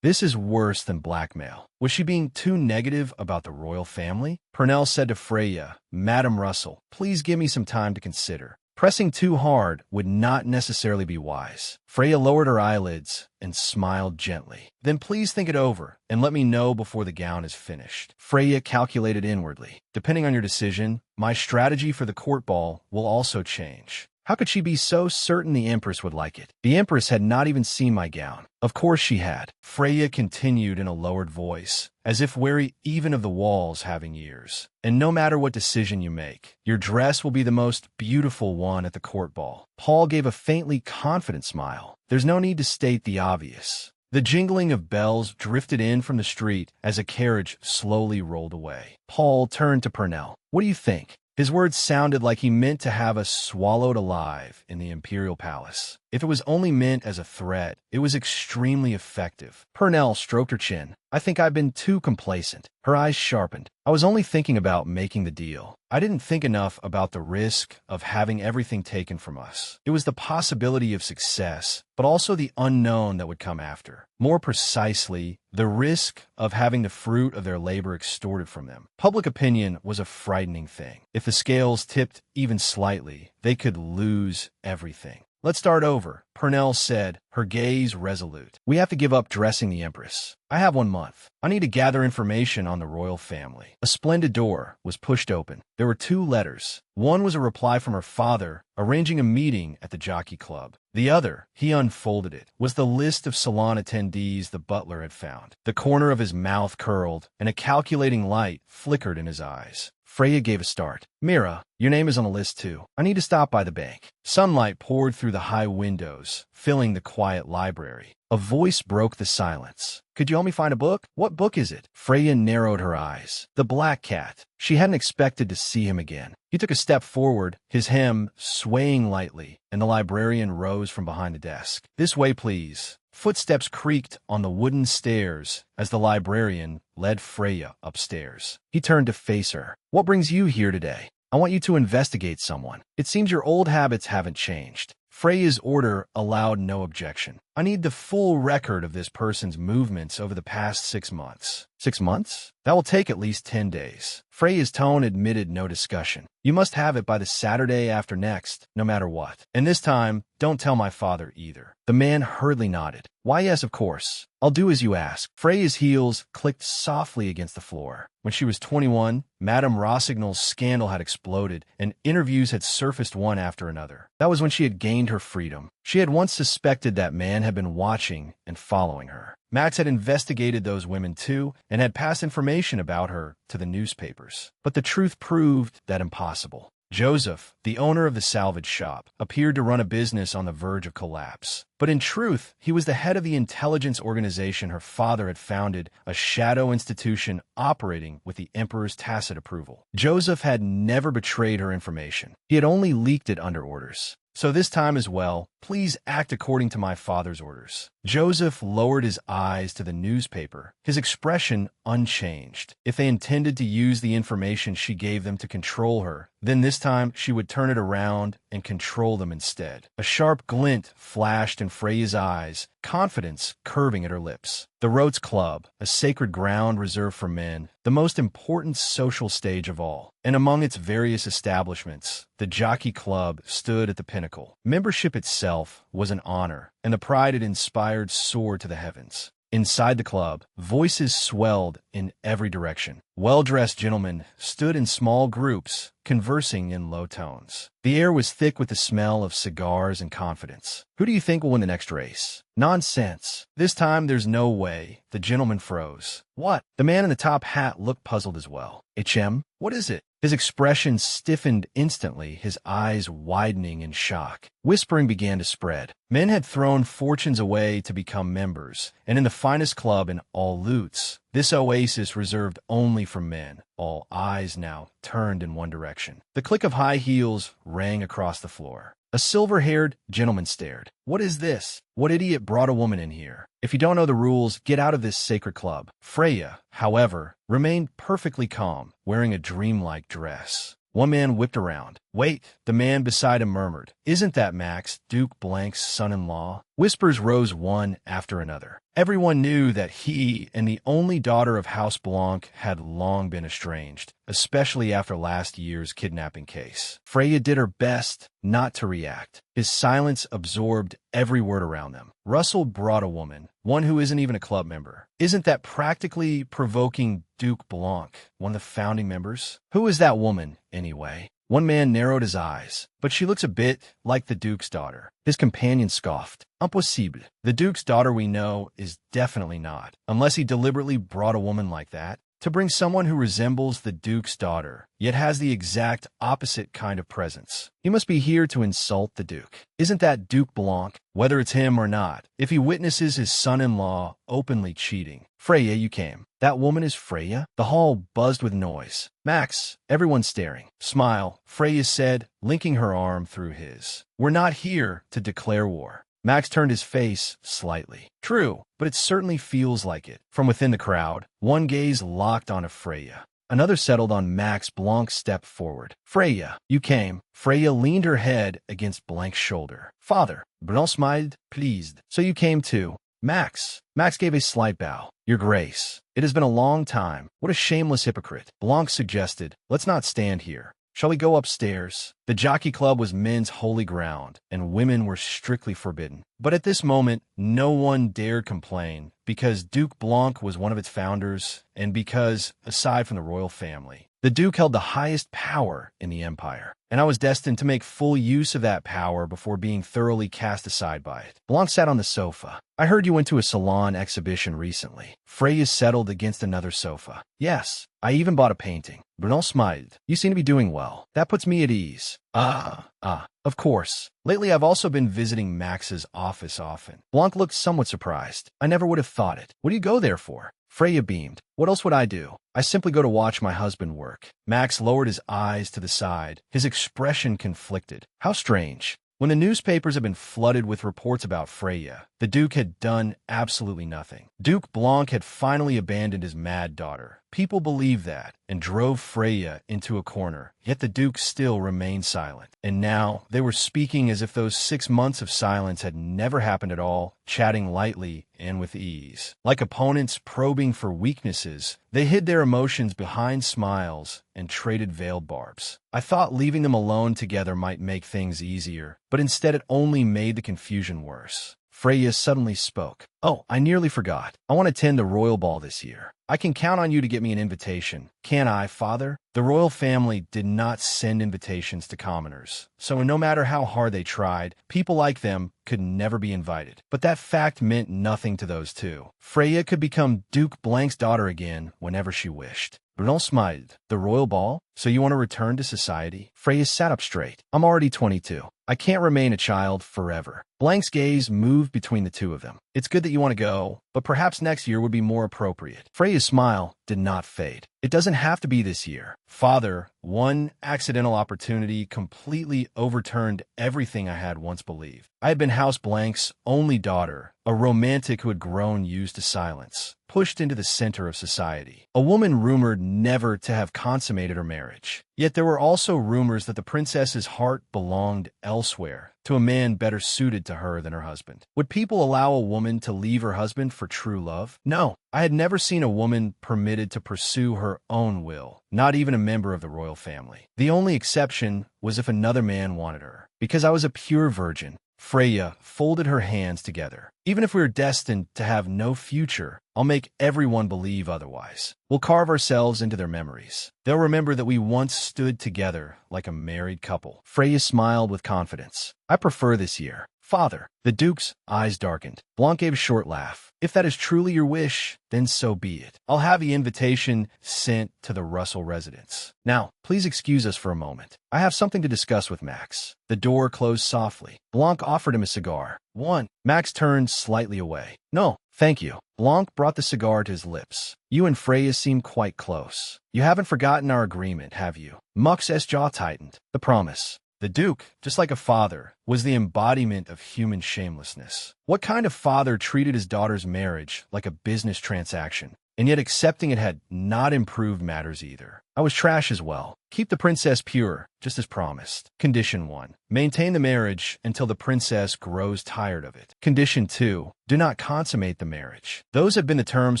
this is worse than blackmail. Was she being too negative about the royal family? Purnell said to Freya, Madame Russell, please give me some time to consider. Pressing too hard would not necessarily be wise. Freya lowered her eyelids and smiled gently. Then please think it over and let me know before the gown is finished. Freya calculated inwardly. Depending on your decision, my strategy for the court ball will also change. How could she be so certain the empress would like it? The empress had not even seen my gown. Of course she had. Freya continued in a lowered voice, as if wary even of the walls having ears. And no matter what decision you make, your dress will be the most beautiful one at the court ball. Paul gave a faintly confident smile. There's no need to state the obvious. The jingling of bells drifted in from the street as a carriage slowly rolled away. Paul turned to Purnell. "What do you think?" His words sounded like he meant to have us swallowed alive in the imperial palace. If it was only meant as a threat, it was extremely effective. Purnell stroked her chin. "I think I've been too complacent." Her eyes sharpened. "I was only thinking about making the deal. I didn't think enough about the risk of having everything taken from us. It was the possibility of success, but also the unknown that would come after. More precisely, the risk of having the fruit of their labor extorted from them. Public opinion was a frightening thing. If the scales tipped even slightly, they could lose everything. "Let's start over," Purnell said, her gaze resolute. "We have to give up dressing the Empress. I have 1 month. I need to gather information on the royal family." A splendid door was pushed open. There were 2 letters. One was a reply from her father, arranging a meeting at the Jockey Club. The other, he unfolded it, was the list of salon attendees the butler had found. The corner of his mouth curled, and a calculating light flickered in his eyes. Freya gave a start. "Mira, your name is on the list too. I need to stop by the bank." Sunlight poured through the high windows, filling the quiet library. A voice broke the silence. "Could you help me find a book?" "What book is it?" Freya narrowed her eyes. "The Black Cat." She hadn't expected to see him again. He took a step forward, his hem swaying lightly, and the librarian rose from behind the desk. "This way, please." Footsteps creaked on the wooden stairs as the librarian led Freya upstairs. He turned to face her. "What brings you here today?" "I want you to investigate someone. It seems your old habits haven't changed." Freya's order allowed no objection. "I need the full record of this person's movements over the past 6 months." 6 months? That will take at least 10 days. Freya's tone admitted no discussion. "You must have it by the Saturday after next, no matter what. And this time, don't tell my father either." The man hurriedly nodded. "Why, yes, of course. I'll do as you ask." Freya's heels clicked softly against the floor. When she was 21, Madame Rossignol's scandal had exploded, and interviews had surfaced one after another. That was when she had gained her freedom. She had once suspected that man had been watching and following her. Max had investigated those women too, and had passed information about her to the newspapers. But the truth proved that impossible. Joseph, the owner of the salvage shop, appeared to run a business on the verge of collapse. But in truth, he was the head of the intelligence organization her father had founded, a shadow institution operating with the emperor's tacit approval. Joseph had never betrayed her information. He had only leaked it under orders. "So this time as well, please act according to my father's orders." Joseph lowered his eyes to the newspaper, his expression unchanged. If they intended to use the information she gave them to control her, then this time she would turn it around and control them instead. A sharp glint flashed in Freya's eyes, confidence curving at her lips. The Rhodes Club, a sacred ground reserved for men, the most important social stage of all. And among its various establishments, the Jockey Club stood at the pinnacle. Membership itself was an honor, and the pride it inspired soared to the heavens. Inside the club, voices swelled in every direction. Well-dressed gentlemen stood in small groups, conversing in low tones. The air was thick with the smell of cigars and confidence. "Who do you think will win the next race?" "Nonsense. This time there's no way." The gentleman froze. "What?" The man in the top hat looked puzzled as well. "HM? What is it?" His expression stiffened instantly, his eyes widening in shock. Whispering began to spread. Men had thrown fortunes away to become members, and in the finest club in all Lutz, this oasis reserved only for men, all eyes now turned in one direction. The click of high heels rang across the floor. A silver-haired gentleman stared. "What is this? What idiot brought a woman in here? If you don't know the rules, get out of this sacred club." Freya, however, remained perfectly calm, wearing a dreamlike dress. One man whipped around. "Wait," the man beside him murmured. "Isn't that Max, Duke Blanc's son-in-law?" Whispers rose one after another. Everyone knew that he and the only daughter of House Blanc had long been estranged, especially after last year's kidnapping case. Freya did her best not to react. His silence absorbed every word around them. "Russell brought a woman, one who isn't even a club member. Isn't that practically provoking Duke Blanc, one of the founding members? Who is that woman, anyway?" One man narrowed his eyes. "But she looks a bit like the Duke's daughter." His companion scoffed. "Impossible. The Duke's daughter we know is definitely not, unless he deliberately brought a woman like that." to bring someone who resembles the Duke's daughter, yet has the exact opposite kind of presence. He must be here to insult the Duke. Isn't that Duke Blanc? Whether it's him or not, if he witnesses his son-in-law openly cheating. Freya, you came. That woman is Freya? The hall buzzed with noise. Max, everyone's staring. Smile, Freya said, linking her arm through his. We're not here to declare war. Max turned his face slightly. True, but it certainly feels like it. From within the crowd, one gaze locked onto Freya. Another settled on Max. Blanc stepped forward. Freya, you came. Freya leaned her head against Blanc's shoulder. Father, Blanc smiled, pleased. So you came too. Max. Max gave a slight bow. Your Grace. It has been a long time. What a shameless hypocrite. Blanc suggested, let's not stand here. Shall we go upstairs? The jockey club was men's holy ground, and women were strictly forbidden. But at this moment, no one dared complain, because Duke Blanc was one of its founders, and because, aside from the royal family, the Duke held the highest power in the empire, and I was destined to make full use of that power before being thoroughly cast aside by it. Blanc sat on the sofa. I heard you went to a salon exhibition recently. Freya settled against another sofa. Yes, I even bought a painting. Blanc smiled. You seem to be doing well. That puts me at ease. Of course. Lately I've also been visiting Max's office often. Blanc looked somewhat surprised. I never would have thought it. What do you go there for? Freya beamed. What else would I do? I simply go to watch my husband work. Max lowered his eyes to the side, his expression conflicted. How strange. When the newspapers had been flooded with reports about Freya, the Duke had done absolutely nothing. Duke Blanc had finally abandoned his mad daughter. People believed that and drove Freya into a corner, yet the Duke still remained silent. And now they were speaking as if those 6 months of silence had never happened at all, chatting lightly and with ease. Like opponents probing for weaknesses, they hid their emotions behind smiles and traded veiled barbs. I thought leaving them alone together might make things easier, but instead it only made the confusion worse. Freya suddenly spoke. Oh, I nearly forgot. I want to attend the royal ball this year. I can count on you to get me an invitation. Can I, Father? The royal family did not send invitations to commoners, so no matter how hard they tried, people like them could never be invited. But that fact meant nothing to those two. Freya could become Duke Blanc's daughter again whenever she wished. Blanc smiled. The royal ball? So you want to return to society? Freya sat up straight. I'm already 22. I can't remain a child forever. Blanc's gaze moved between the two of them. It's good that you want to go, but perhaps next year would be more appropriate. Freya's smile did not fade. It doesn't have to be this year. Father, one accidental opportunity completely overturned everything I had once believed. I had been House Blanc's only daughter, a romantic who had grown used to silence, pushed into the center of society. A woman rumored never to have consummated her marriage. Yet there were also rumors that the princess's heart belonged elsewhere, to a man better suited to her than her husband. Would people allow a woman to leave her husband for true love? No. I had never seen a woman permitted to pursue her own will, not even a member of the royal family. The only exception was if another man wanted her. Because I was a pure virgin, Freya folded her hands together. Even if we are destined to have no future, I'll make everyone believe otherwise. We'll carve ourselves into their memories. They'll remember that we once stood together like a married couple. Freya smiled with confidence. I prefer this year. Father. The Duke's eyes darkened. Blanc gave a short laugh. If that is truly your wish, then so be it. I'll have the invitation sent to the Russell residence. Now, please excuse us for a moment. I have something to discuss with Max. The door closed softly. Blanc offered him a cigar. One. Max turned slightly away. No, thank you. Blanc brought the cigar to his lips. You and Freya seem quite close. You haven't forgotten our agreement, have you? Max's jaw tightened. The promise. The Duke, just like a father, was the embodiment of human shamelessness. What kind of father treated his daughter's marriage like a business transaction? And yet accepting it had not improved matters either. I was trash as well. Keep the princess pure, just as promised. Condition 1. Maintain the marriage until the princess grows tired of it. Condition 2. Do not consummate the marriage. Those have been the terms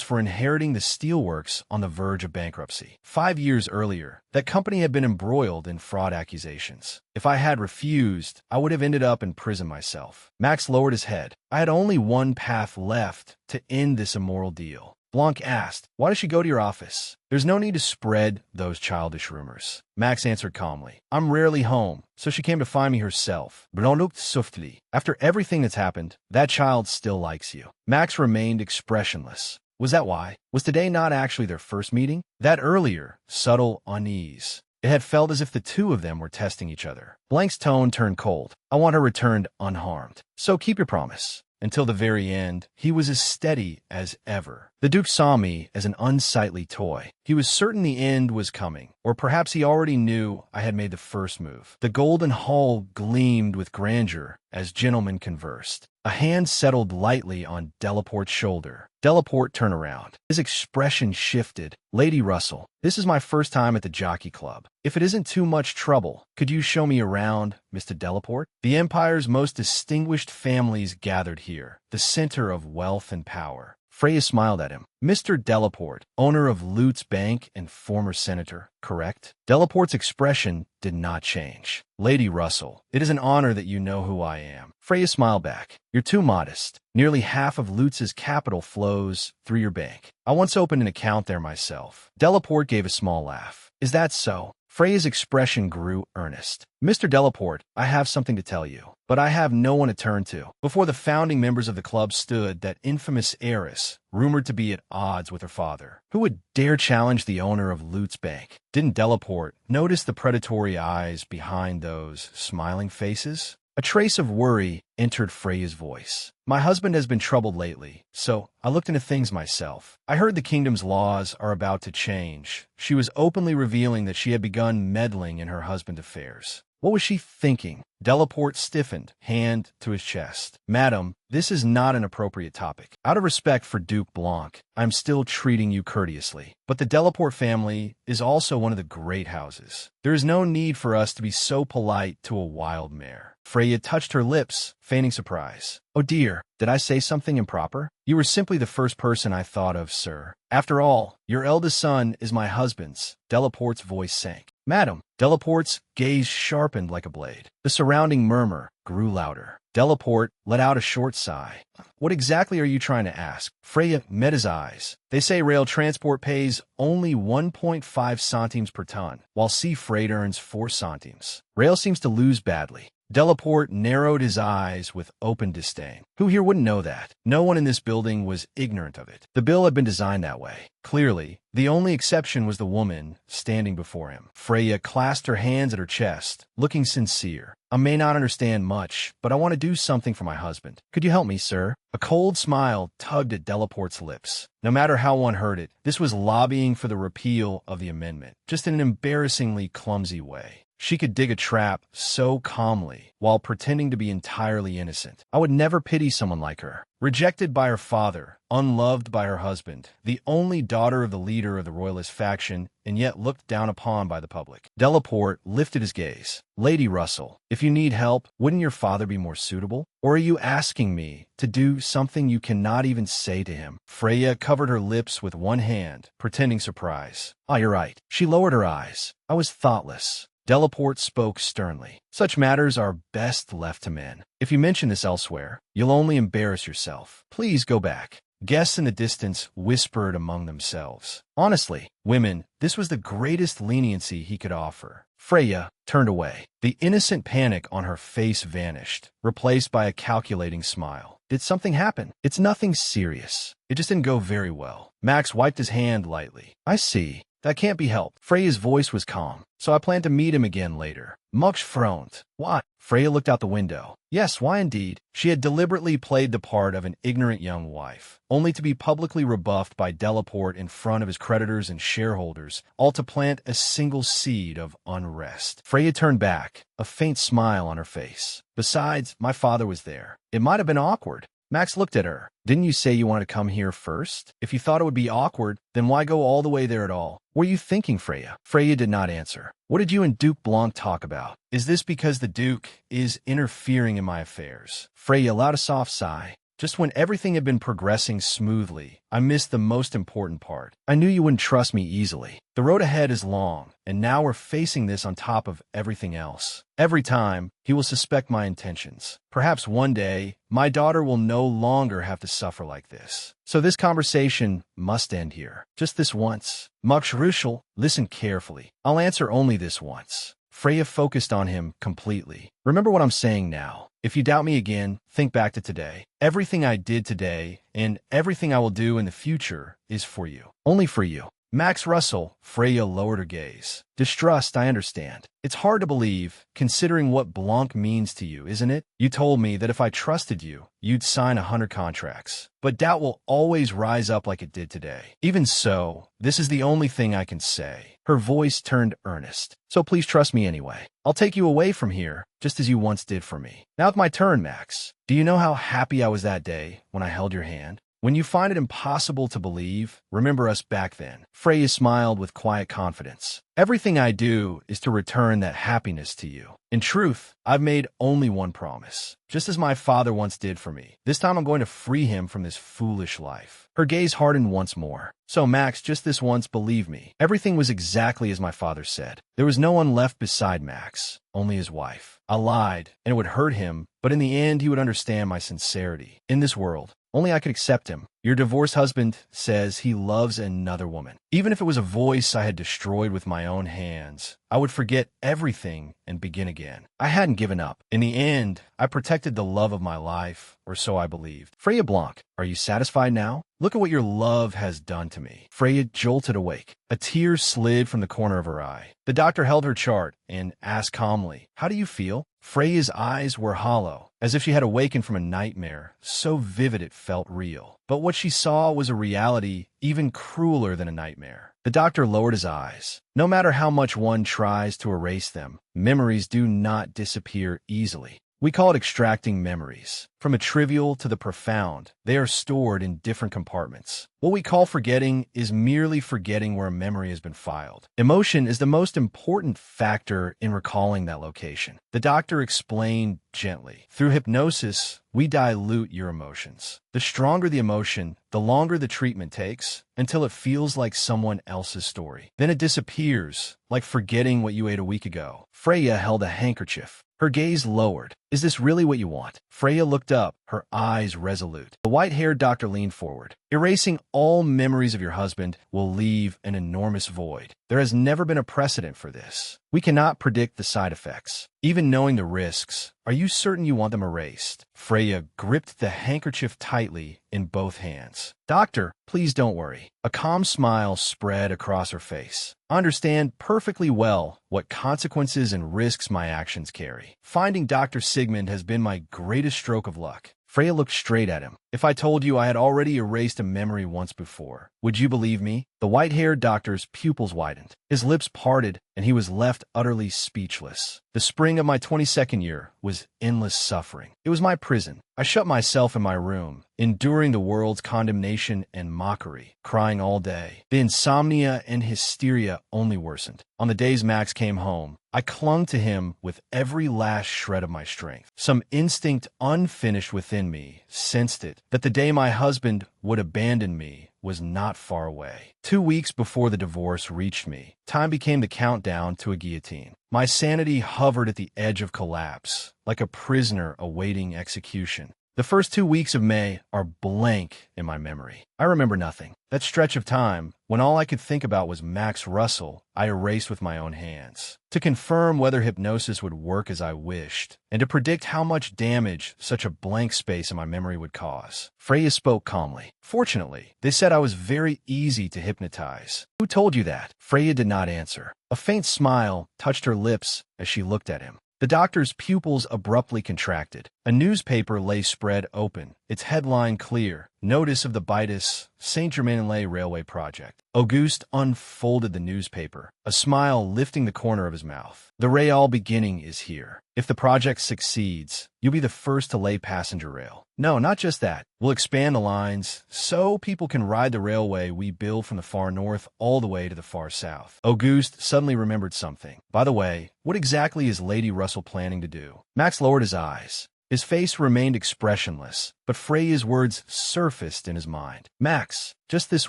for inheriting the steelworks on the verge of bankruptcy. 5 years earlier, that company had been embroiled in fraud accusations. If I had refused, I would have ended up in prison myself. Max lowered his head. I had only one path left to end this immoral deal. Blanc asked, why does she go to your office? There's no need to spread those childish rumors. Max answered calmly. I'm rarely home, so she came to find me herself. Blanc looked softly. After everything that's happened, that child still likes you. Max remained expressionless. Was that why? Was today not actually their first meeting? That earlier, subtle unease. It had felt as if the two of them were testing each other. Blank's tone turned cold. I want her returned unharmed. So keep your promise. Until the very end, he was as steady as ever. The Duke saw me as an unsightly toy. He was certain the end was coming, or perhaps he already knew I had made the first move. The golden hall gleamed with grandeur as gentlemen conversed. A hand settled lightly on Delaporte's shoulder. Delaport turned around. His expression shifted. Lady Russell, this is my first time at the Jockey Club. If it isn't too much trouble, could you show me around, Mr. Delaport? The Empire's most distinguished families gathered here, the center of wealth and power. Freya smiled at him. Mr. Delaport, owner of Lutz Bank and former senator, correct? Delaporte's expression did not change. Lady Russell, it is an honor that you know who I am. Freya smiled back. You're too modest. Nearly half of Lutz's capital flows through your bank. I once opened an account there myself. Delaport gave a small laugh. Is that so? Freya's expression grew earnest. Mr. Delaport, I have something to tell you, but I have no one to turn to. Before the founding members of the club stood that infamous heiress, rumored to be at odds with her father. Who would dare challenge the owner of Lutz Bank? Didn't Delaport notice the predatory eyes behind those smiling faces? A trace of worry entered Freya's voice. My husband has been troubled lately, so I looked into things myself. I heard the kingdom's laws are about to change. She was openly revealing that she had begun meddling in her husband's affairs. What was she thinking? Delaport stiffened, hand to his chest. Madam, this is not an appropriate topic. Out of respect for Duke Blanc, I'm still treating you courteously. But the Delaport family is also one of the great houses. There is no need for us to be so polite to a wild mare. Freya touched her lips, feigning surprise. Oh dear, did I say something improper? You were simply the first person I thought of, sir. After all, your eldest son is my husband's. Delaporte's voice sank. Madam, Delaporte's gaze sharpened like a blade. The surrounding murmur grew louder. Delaport let out a short sigh. What exactly are you trying to ask? Freya met his eyes. They say rail transport pays only 1.5 centimes per ton, while sea freight earns 4 centimes. Rail seems to lose badly. Delaport narrowed his eyes with open disdain. Who here wouldn't know that? No one in this building was ignorant of it. The bill had been designed that way. Clearly, the only exception was the woman standing before him. Freya clasped her hands at her chest, looking sincere. I may not understand much, but I want to do something for my husband. Could you help me, sir? A cold smile tugged at Delaporte's lips. No matter how one heard it, this was lobbying for the repeal of the amendment, just in an embarrassingly clumsy way. She could dig a trap so calmly while pretending to be entirely innocent. I would never pity someone like her. Rejected by her father, unloved by her husband, the only daughter of the leader of the royalist faction, and yet looked down upon by the public. Delaport lifted his gaze. Lady Russell, if you need help, wouldn't your father be more suitable? Or are you asking me to do something you cannot even say to him? Freya covered her lips with one hand, pretending surprise. Ah, you're right. She lowered her eyes. I was thoughtless. Delaport spoke sternly. Such matters are best left to men. If you mention this elsewhere, you'll only embarrass yourself. Please go back. Guests in the distance whispered among themselves. Honestly, women, this was the greatest leniency he could offer. Freya turned away. The innocent panic on her face vanished, replaced by a calculating smile. Did something happen? It's nothing serious. It just didn't go very well. Max wiped his hand lightly. I see. That can't be helped. Freya's voice was calm, so I plan to meet him again later. Mux frowned. What? Freya looked out the window. Yes, why indeed? She had deliberately played the part of an ignorant young wife, only to be publicly rebuffed by Delaport in front of his creditors and shareholders, all to plant a single seed of unrest. Freya turned back, a faint smile on her face. Besides, my father was there. It might have been awkward. Max looked at her. Didn't you say you wanted to come here first? If you thought it would be awkward, then why go all the way there at all? What were you thinking, Freya? Freya did not answer. What did you and Duke Blanc talk about? Is this because the Duke is interfering in my affairs? Freya allowed a soft sigh. Just when everything had been progressing smoothly, I missed the most important part. I knew you wouldn't trust me easily. The road ahead is long, and now we're facing this on top of everything else. Every time, he will suspect my intentions. Perhaps one day, my daughter will no longer have to suffer like this. So this conversation must end here. Just this once. Mux Ruschel, listen carefully. I'll answer only this once. Freya focused on him completely. Remember what I'm saying now. If you doubt me again, think back to today. Everything I did today and everything I will do in the future is for you. Only for you. Max Russell, Freya lowered her gaze. Distrust, I understand. It's hard to believe, considering what Blanc means to you, isn't it? You told me that if I trusted you, you'd sign 100 contracts. But doubt will always rise up like it did today. Even so, this is the only thing I can say. Her voice turned earnest. So please trust me anyway. I'll take you away from here, just as you once did for me. Now it's my turn, Max. Do you know how happy I was that day when I held your hand? When you find it impossible to believe, remember us back then. Freya smiled with quiet confidence. Everything I do is to return that happiness to you. In truth, I've made only one promise, just as my father once did for me. This time I'm going to free him from this foolish life. Her gaze hardened once more. So Max, just this once, believe me. Everything was exactly as my father said. There was no one left beside Max, only his wife. I lied, and it would hurt him, but in the end he would understand my sincerity. In this world, only I could accept him. Your divorced husband says he loves another woman. Even if it was a voice I had destroyed with my own hands, I would forget everything and begin again. I hadn't given up. In the end, I protected the love of my life, or so I believed. Freya Blanc, are you satisfied now? Look at what your love has done to me. Freya jolted awake. A tear slid from the corner of her eye. The doctor held her chart and asked calmly, "How do you feel?" Freya's eyes were hollow, as if she had awakened from a nightmare, so vivid it felt real. But what she saw was a reality even crueler than a nightmare. The doctor lowered his eyes. No matter how much one tries to erase them, memories do not disappear easily. We call it extracting memories. From the trivial to the profound, they are stored in different compartments. What we call forgetting is merely forgetting where a memory has been filed. Emotion is the most important factor in recalling that location. The doctor explained gently. Through hypnosis, we dilute your emotions. The stronger the emotion, the longer the treatment takes, until it feels like someone else's story. Then it disappears, like forgetting what you ate a week ago. Freya held a handkerchief. Her gaze lowered. Is this really what you want? Freya looked up, her eyes resolute. The white-haired doctor leaned forward. Erasing all memories of your husband will leave an enormous void. There has never been a precedent for this. We cannot predict the side effects. Even knowing the risks, are you certain you want them erased? Freya gripped the handkerchief tightly in both hands. Doctor, please don't worry. A calm smile spread across her face. I understand perfectly well what consequences and risks my actions carry. Finding Dr. Sigmund has been my greatest stroke of luck. Freya looked straight at him. If I told you I had already erased a memory once before, would you believe me? The white-haired doctor's pupils widened. His lips parted, and he was left utterly speechless. The spring of my 22nd year was endless suffering. It was my prison. I shut myself in my room, enduring the world's condemnation and mockery, crying all day. The insomnia and hysteria only worsened. On the days Max came home, I clung to him with every last shred of my strength. Some instinct unfinished within me sensed it, that the day my husband would abandon me was not far away. 2 weeks before the divorce reached me, time became the countdown to a guillotine. My sanity hovered at the edge of collapse, like a prisoner awaiting execution. The first 2 weeks of May are blank in my memory. I remember nothing. That stretch of time, when all I could think about was Max Russell, I erased with my own hands. To confirm whether hypnosis would work as I wished, and to predict how much damage such a blank space in my memory would cause, Freya spoke calmly. Fortunately, they said I was very easy to hypnotize. Who told you that? Freya did not answer. A faint smile touched her lips as she looked at him. The doctor's pupils abruptly contracted. A newspaper lay spread open, its headline clear. Notice of the Bitis Saint-Germain-en-Laye Railway Project. Auguste unfolded the newspaper, a smile lifting the corner of his mouth. The rail beginning is here. If the project succeeds, you'll be the first to lay passenger rail. No, not just that. We'll expand the lines so people can ride the railway we build from the far north all the way to the far south. Auguste suddenly remembered something. By the way, what exactly is Lady Russell planning to do? Max lowered his eyes. His face remained expressionless, but Freya's words surfaced in his mind. Max, just this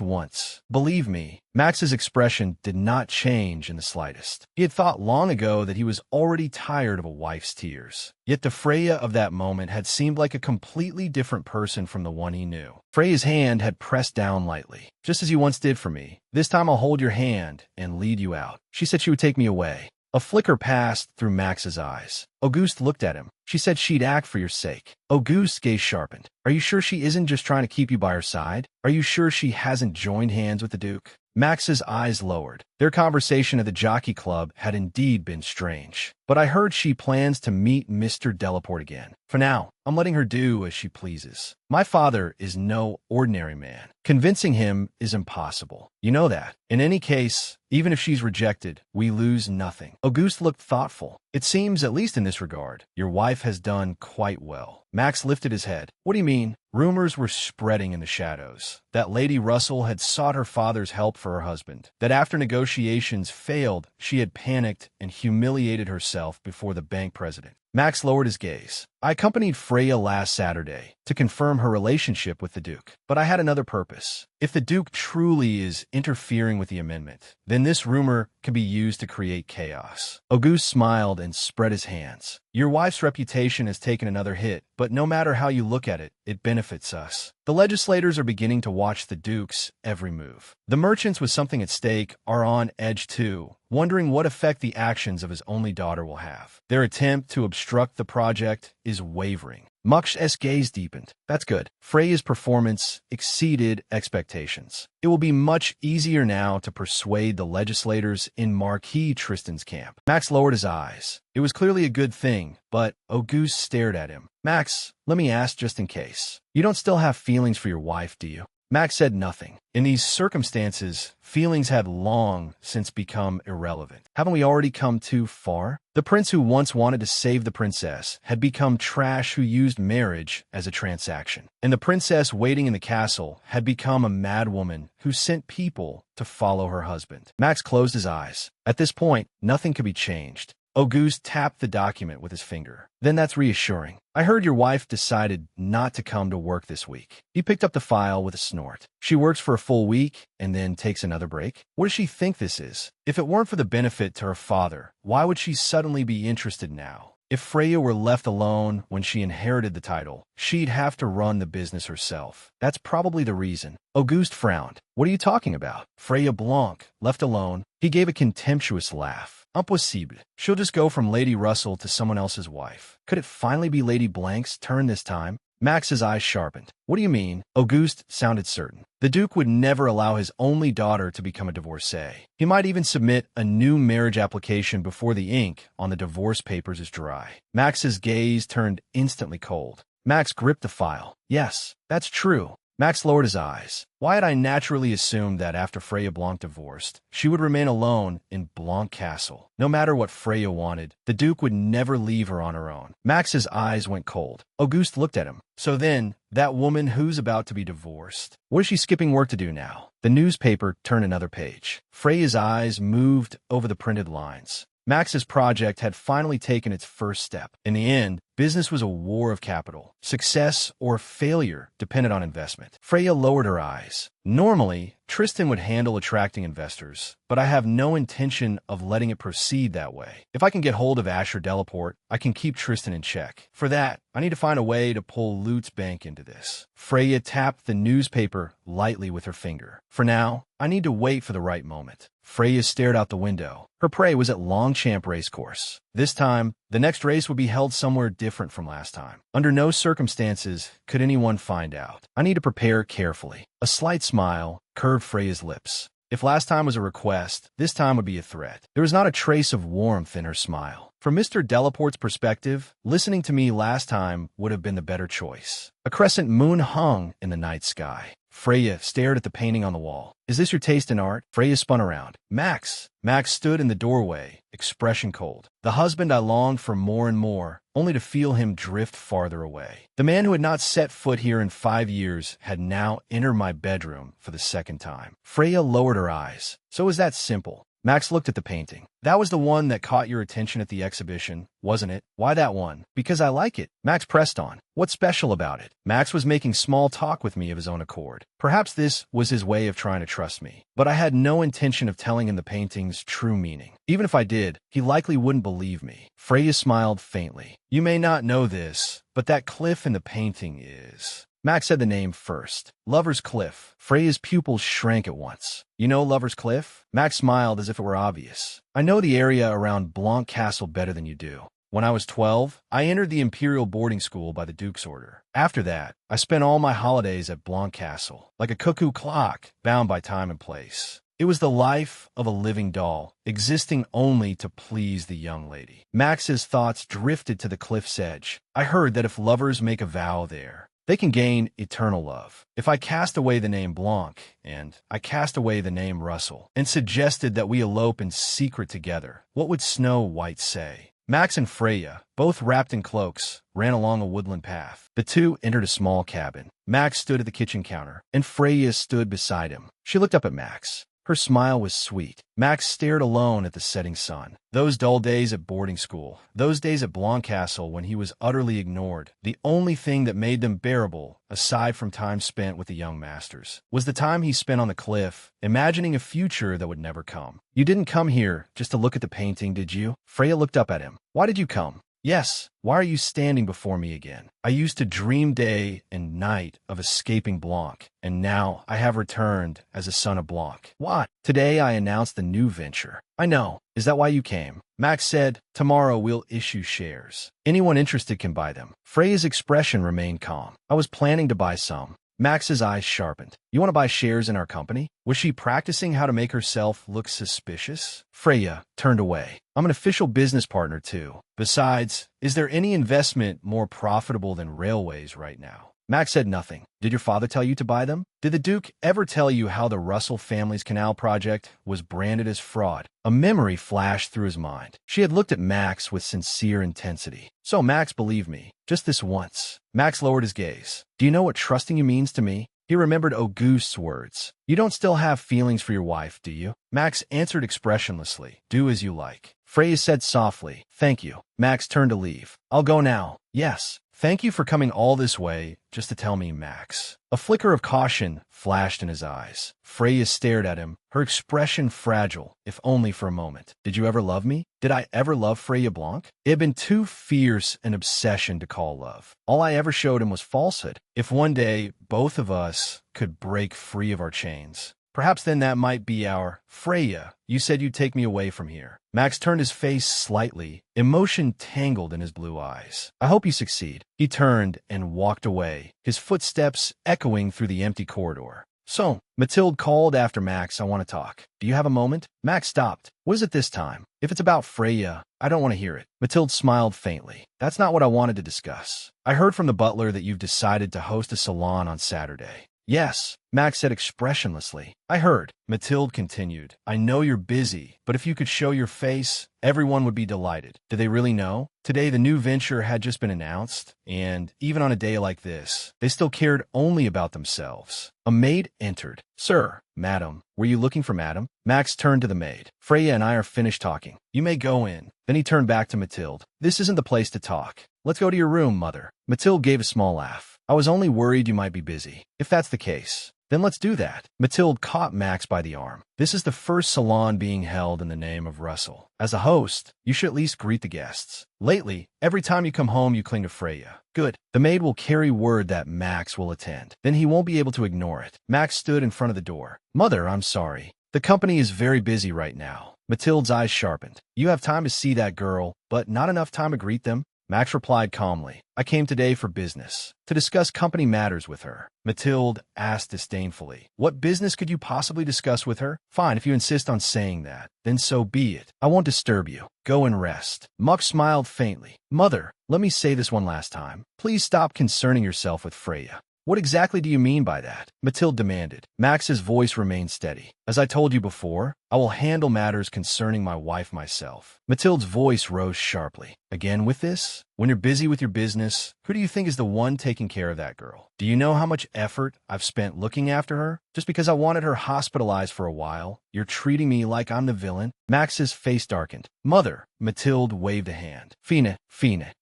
once. Believe me, Max's expression did not change in the slightest. He had thought long ago that he was already tired of a wife's tears. Yet the Freya of that moment had seemed like a completely different person from the one he knew. Freya's hand had pressed down lightly, just as you once did for me. This time I'll hold your hand and lead you out. She said she would take me away. A flicker passed through Max's eyes. Auguste looked at him. She said she'd act for your sake. Auguste's gaze sharpened. Are you sure she isn't just trying to keep you by her side? Are you sure she hasn't joined hands with the Duke? Max's eyes lowered. Their conversation at the jockey club had indeed been strange. But I heard she plans to meet Mr. Delaporte again. For now, I'm letting her do as she pleases. My father is no ordinary man. Convincing him is impossible. You know that. In any case, even if she's rejected, we lose nothing. Auguste looked thoughtful. It seems, at least in this regard, your wife has done quite well. Max lifted his head. What do you mean? Rumors were spreading in the shadows that Lady Russell had sought her father's help for her husband, that after negotiations failed, she had panicked and humiliated herself before the bank president. Max lowered his gaze. I accompanied Freya last Saturday to confirm her relationship with the Duke, but I had another purpose. If the Duke truly is interfering with the amendment, then this rumor can be used to create chaos. Auguste smiled and spread his hands. Your wife's reputation has taken another hit, but no matter how you look at it, it benefits us. The legislators are beginning to watch the Duke's every move. The merchants with something at stake are on edge too, wondering what effect the actions of his only daughter will have. Their attempt to obstruct the project is wavering. Max's gaze deepened. That's good. Freya's performance exceeded expectations. It will be much easier now to persuade the legislators in Marquis Tristan's camp. Max lowered his eyes. It was clearly a good thing, but Auguste stared at him. Max, let me ask just in case. You don't still have feelings for your wife, do you? Max said nothing. In these circumstances, feelings had long since become irrelevant. Haven't we already come too far? The prince who once wanted to save the princess had become trash who used marriage as a transaction. And the princess waiting in the castle had become a madwoman who sent people to follow her husband. Max closed his eyes. At this point, nothing could be changed. Auguste tapped the document with his finger. Then that's reassuring. I heard your wife decided not to come to work this week. He picked up the file with a snort. She works for a full week and then takes another break? What does she think this is? If it weren't for the benefit to her father, why would she suddenly be interested now? If Freya were left alone when she inherited the title, she'd have to run the business herself. That's probably the reason. Auguste frowned. What are you talking about? Freya Blanc, left alone. He gave a contemptuous laugh. Impossible. She'll just go from Lady Russell to someone else's wife. Could it finally be Lady Blank's turn this time? Max's eyes sharpened. What do you mean? Auguste sounded certain. The Duke would never allow his only daughter to become a divorcee. He might even submit a new marriage application before the ink on the divorce papers is dry. Max's gaze turned instantly cold. Max gripped the file. Yes, that's true. Max lowered his eyes. Why had I naturally assumed that after Freya Blanc divorced, she would remain alone in Blanc Castle? No matter what Freya wanted, the Duke would never leave her on her own. Max's eyes went cold. Auguste looked at him. So then, that woman who's about to be divorced, what is she skipping work to do now? The newspaper turned another page. Freya's eyes moved over the printed lines. Max's project had finally taken its first step. In the end, business was a war of capital. Success or failure depended on investment. Freya lowered her eyes. Normally, Tristan would handle attracting investors, but I have no intention of letting it proceed that way. If I can get hold of Asher Delaporte, I can keep Tristan in check. For that, I need to find a way to pull Lutz Bank into this. Freya tapped the newspaper lightly with her finger. For now, I need to wait for the right moment. Freya stared out the window. Her prey was at Longchamp Racecourse. This time, the next race would be held somewhere different from last time. Under no circumstances could anyone find out. I need to prepare carefully. A slight smile curved Freya's lips. If last time was a request, this time would be a threat. There was not a trace of warmth in her smile. From Mr. Delaporte's perspective, listening to me last time would have been the better choice. A crescent moon hung in the night sky. Freya stared at the painting on the wall. Is this your taste in art? Freya spun around. Max! Max stood in the doorway, expression cold. The husband I longed for more and more, only to feel him drift farther away. The man who had not set foot here in 5 years had now entered my bedroom for the second time. Freya lowered her eyes. So it was that simple. Max looked at the painting. That was the one that caught your attention at the exhibition, wasn't it? Why that one? Because I like it. Max pressed on. What's special about it? Max was making small talk with me of his own accord. Perhaps this was his way of trying to trust me. But I had no intention of telling him the painting's true meaning. Even if I did, he likely wouldn't believe me. Freya smiled faintly. You may not know this, but that cliff in the painting is Max said the name first. Lover's Cliff. Freya's pupils shrank at once. You know Lover's Cliff? Max smiled as if it were obvious. I know the area around Blanc Castle better than you do. When I was 12, I entered the Imperial boarding school by the Duke's order. After that, I spent all my holidays at Blanc Castle, like a cuckoo clock, bound by time and place. It was the life of a living doll, existing only to please the young lady. Max's thoughts drifted to the cliff's edge. I heard that if lovers make a vow there, they can gain eternal love. If I cast away the name Blanc, and I cast away the name Russell, and suggested that we elope in secret together, what would Snow White say? Max and Freya, both wrapped in cloaks, ran along a woodland path. The two entered a small cabin. Max stood at the kitchen counter, and Freya stood beside him. She looked up at Max. Her smile was sweet. Max stared alone at the setting sun. Those dull days at boarding school, those days at Blanc Castle when he was utterly ignored, the only thing that made them bearable, aside from time spent with the young masters, was the time he spent on the cliff, imagining a future that would never come. You didn't come here just to look at the painting, did you? Freya looked up at him. Why did you come? Yes, why are you standing before me again? I used to dream day and night of escaping Blanc, and now I have returned as a son of Blanc. What? Today I announced the new venture. I know. Is that why you came? Max said, tomorrow we'll issue shares. Anyone interested can buy them. Freya's expression remained calm. I was planning to buy some. Max's eyes sharpened. You want to buy shares in our company? Was she practicing how to make herself look suspicious? Freya turned away. I'm an official business partner too. Besides, is there any investment more profitable than railways right now? Max said nothing. Did your father tell you to buy them? Did the Duke ever tell you how the Russell family's canal project was branded as fraud? A memory flashed through his mind. She had looked at Max with sincere intensity. So Max believed me, just this once. Max lowered his gaze. Do you know what trusting you means to me? He remembered Auguste's words. You don't still have feelings for your wife, do you? Max answered expressionlessly. Do as you like. Freya said softly, thank you. Max turned to leave. I'll go now. Yes. Thank you for coming all this way just to tell me, Max. A flicker of caution flashed in his eyes. Freya stared at him, her expression fragile, if only for a moment. Did you ever love me? Did I ever love Freya Blanc? It had been too fierce an obsession to call love. All I ever showed him was falsehood. If one day both of us could break free of our chains, perhaps then that might be our Freya. You said you'd take me away from here. Max turned his face slightly, emotion tangled in his blue eyes. I hope you succeed. He turned and walked away, his footsteps echoing through the empty corridor. So, Mathilde called after Max. I want to talk. Do you have a moment? Max stopped. What is it this time? If it's about Freya, I don't want to hear it. Mathilde smiled faintly. That's not what I wanted to discuss. I heard from the butler that you've decided to host a salon on Saturday. Yes, Max said expressionlessly. I heard. Mathilde continued. I know you're busy, but if you could show your face, everyone would be delighted. Do they really know? Today the new venture had just been announced, and even on a day like this, they still cared only about themselves. A maid entered. Sir, madam, were you looking for madam? Max turned to the maid. Freya and I are finished talking. You may go in. Then he turned back to Mathilde. This isn't the place to talk. Let's go to your room, mother. Mathilde gave a small laugh. I was only worried you might be busy. If that's the case, then let's do that. Mathilde caught Max by the arm. This is the first salon being held in the name of Russell. As a host, you should at least greet the guests. Lately, every time you come home, you cling to Freya. Good. The maid will carry word that Max will attend. Then he won't be able to ignore it. Max stood in front of the door. Mother, I'm sorry. The company is very busy right now. Mathilde's eyes sharpened. You have time to see that girl, but not enough time to greet them? Max replied calmly. I came today for business, to discuss company matters with her. Mathilde asked disdainfully. What business could you possibly discuss with her? Fine, if you insist on saying that, then so be it. I won't disturb you. Go and rest. Muck smiled faintly. Mother, let me say this one last time. Please stop concerning yourself with Freya. What exactly do you mean by that? Mathilde demanded. Max's voice remained steady. As I told you before, I will handle matters concerning my wife myself. Mathilde's voice rose sharply. Again with this? When you're busy with your business, who do you think is the one taking care of that girl? Do you know how much effort I've spent looking after her? Just because I wanted her hospitalized for a while, you're treating me like I'm the villain? Max's face darkened. Mother, Mathilde waved a hand. Fine,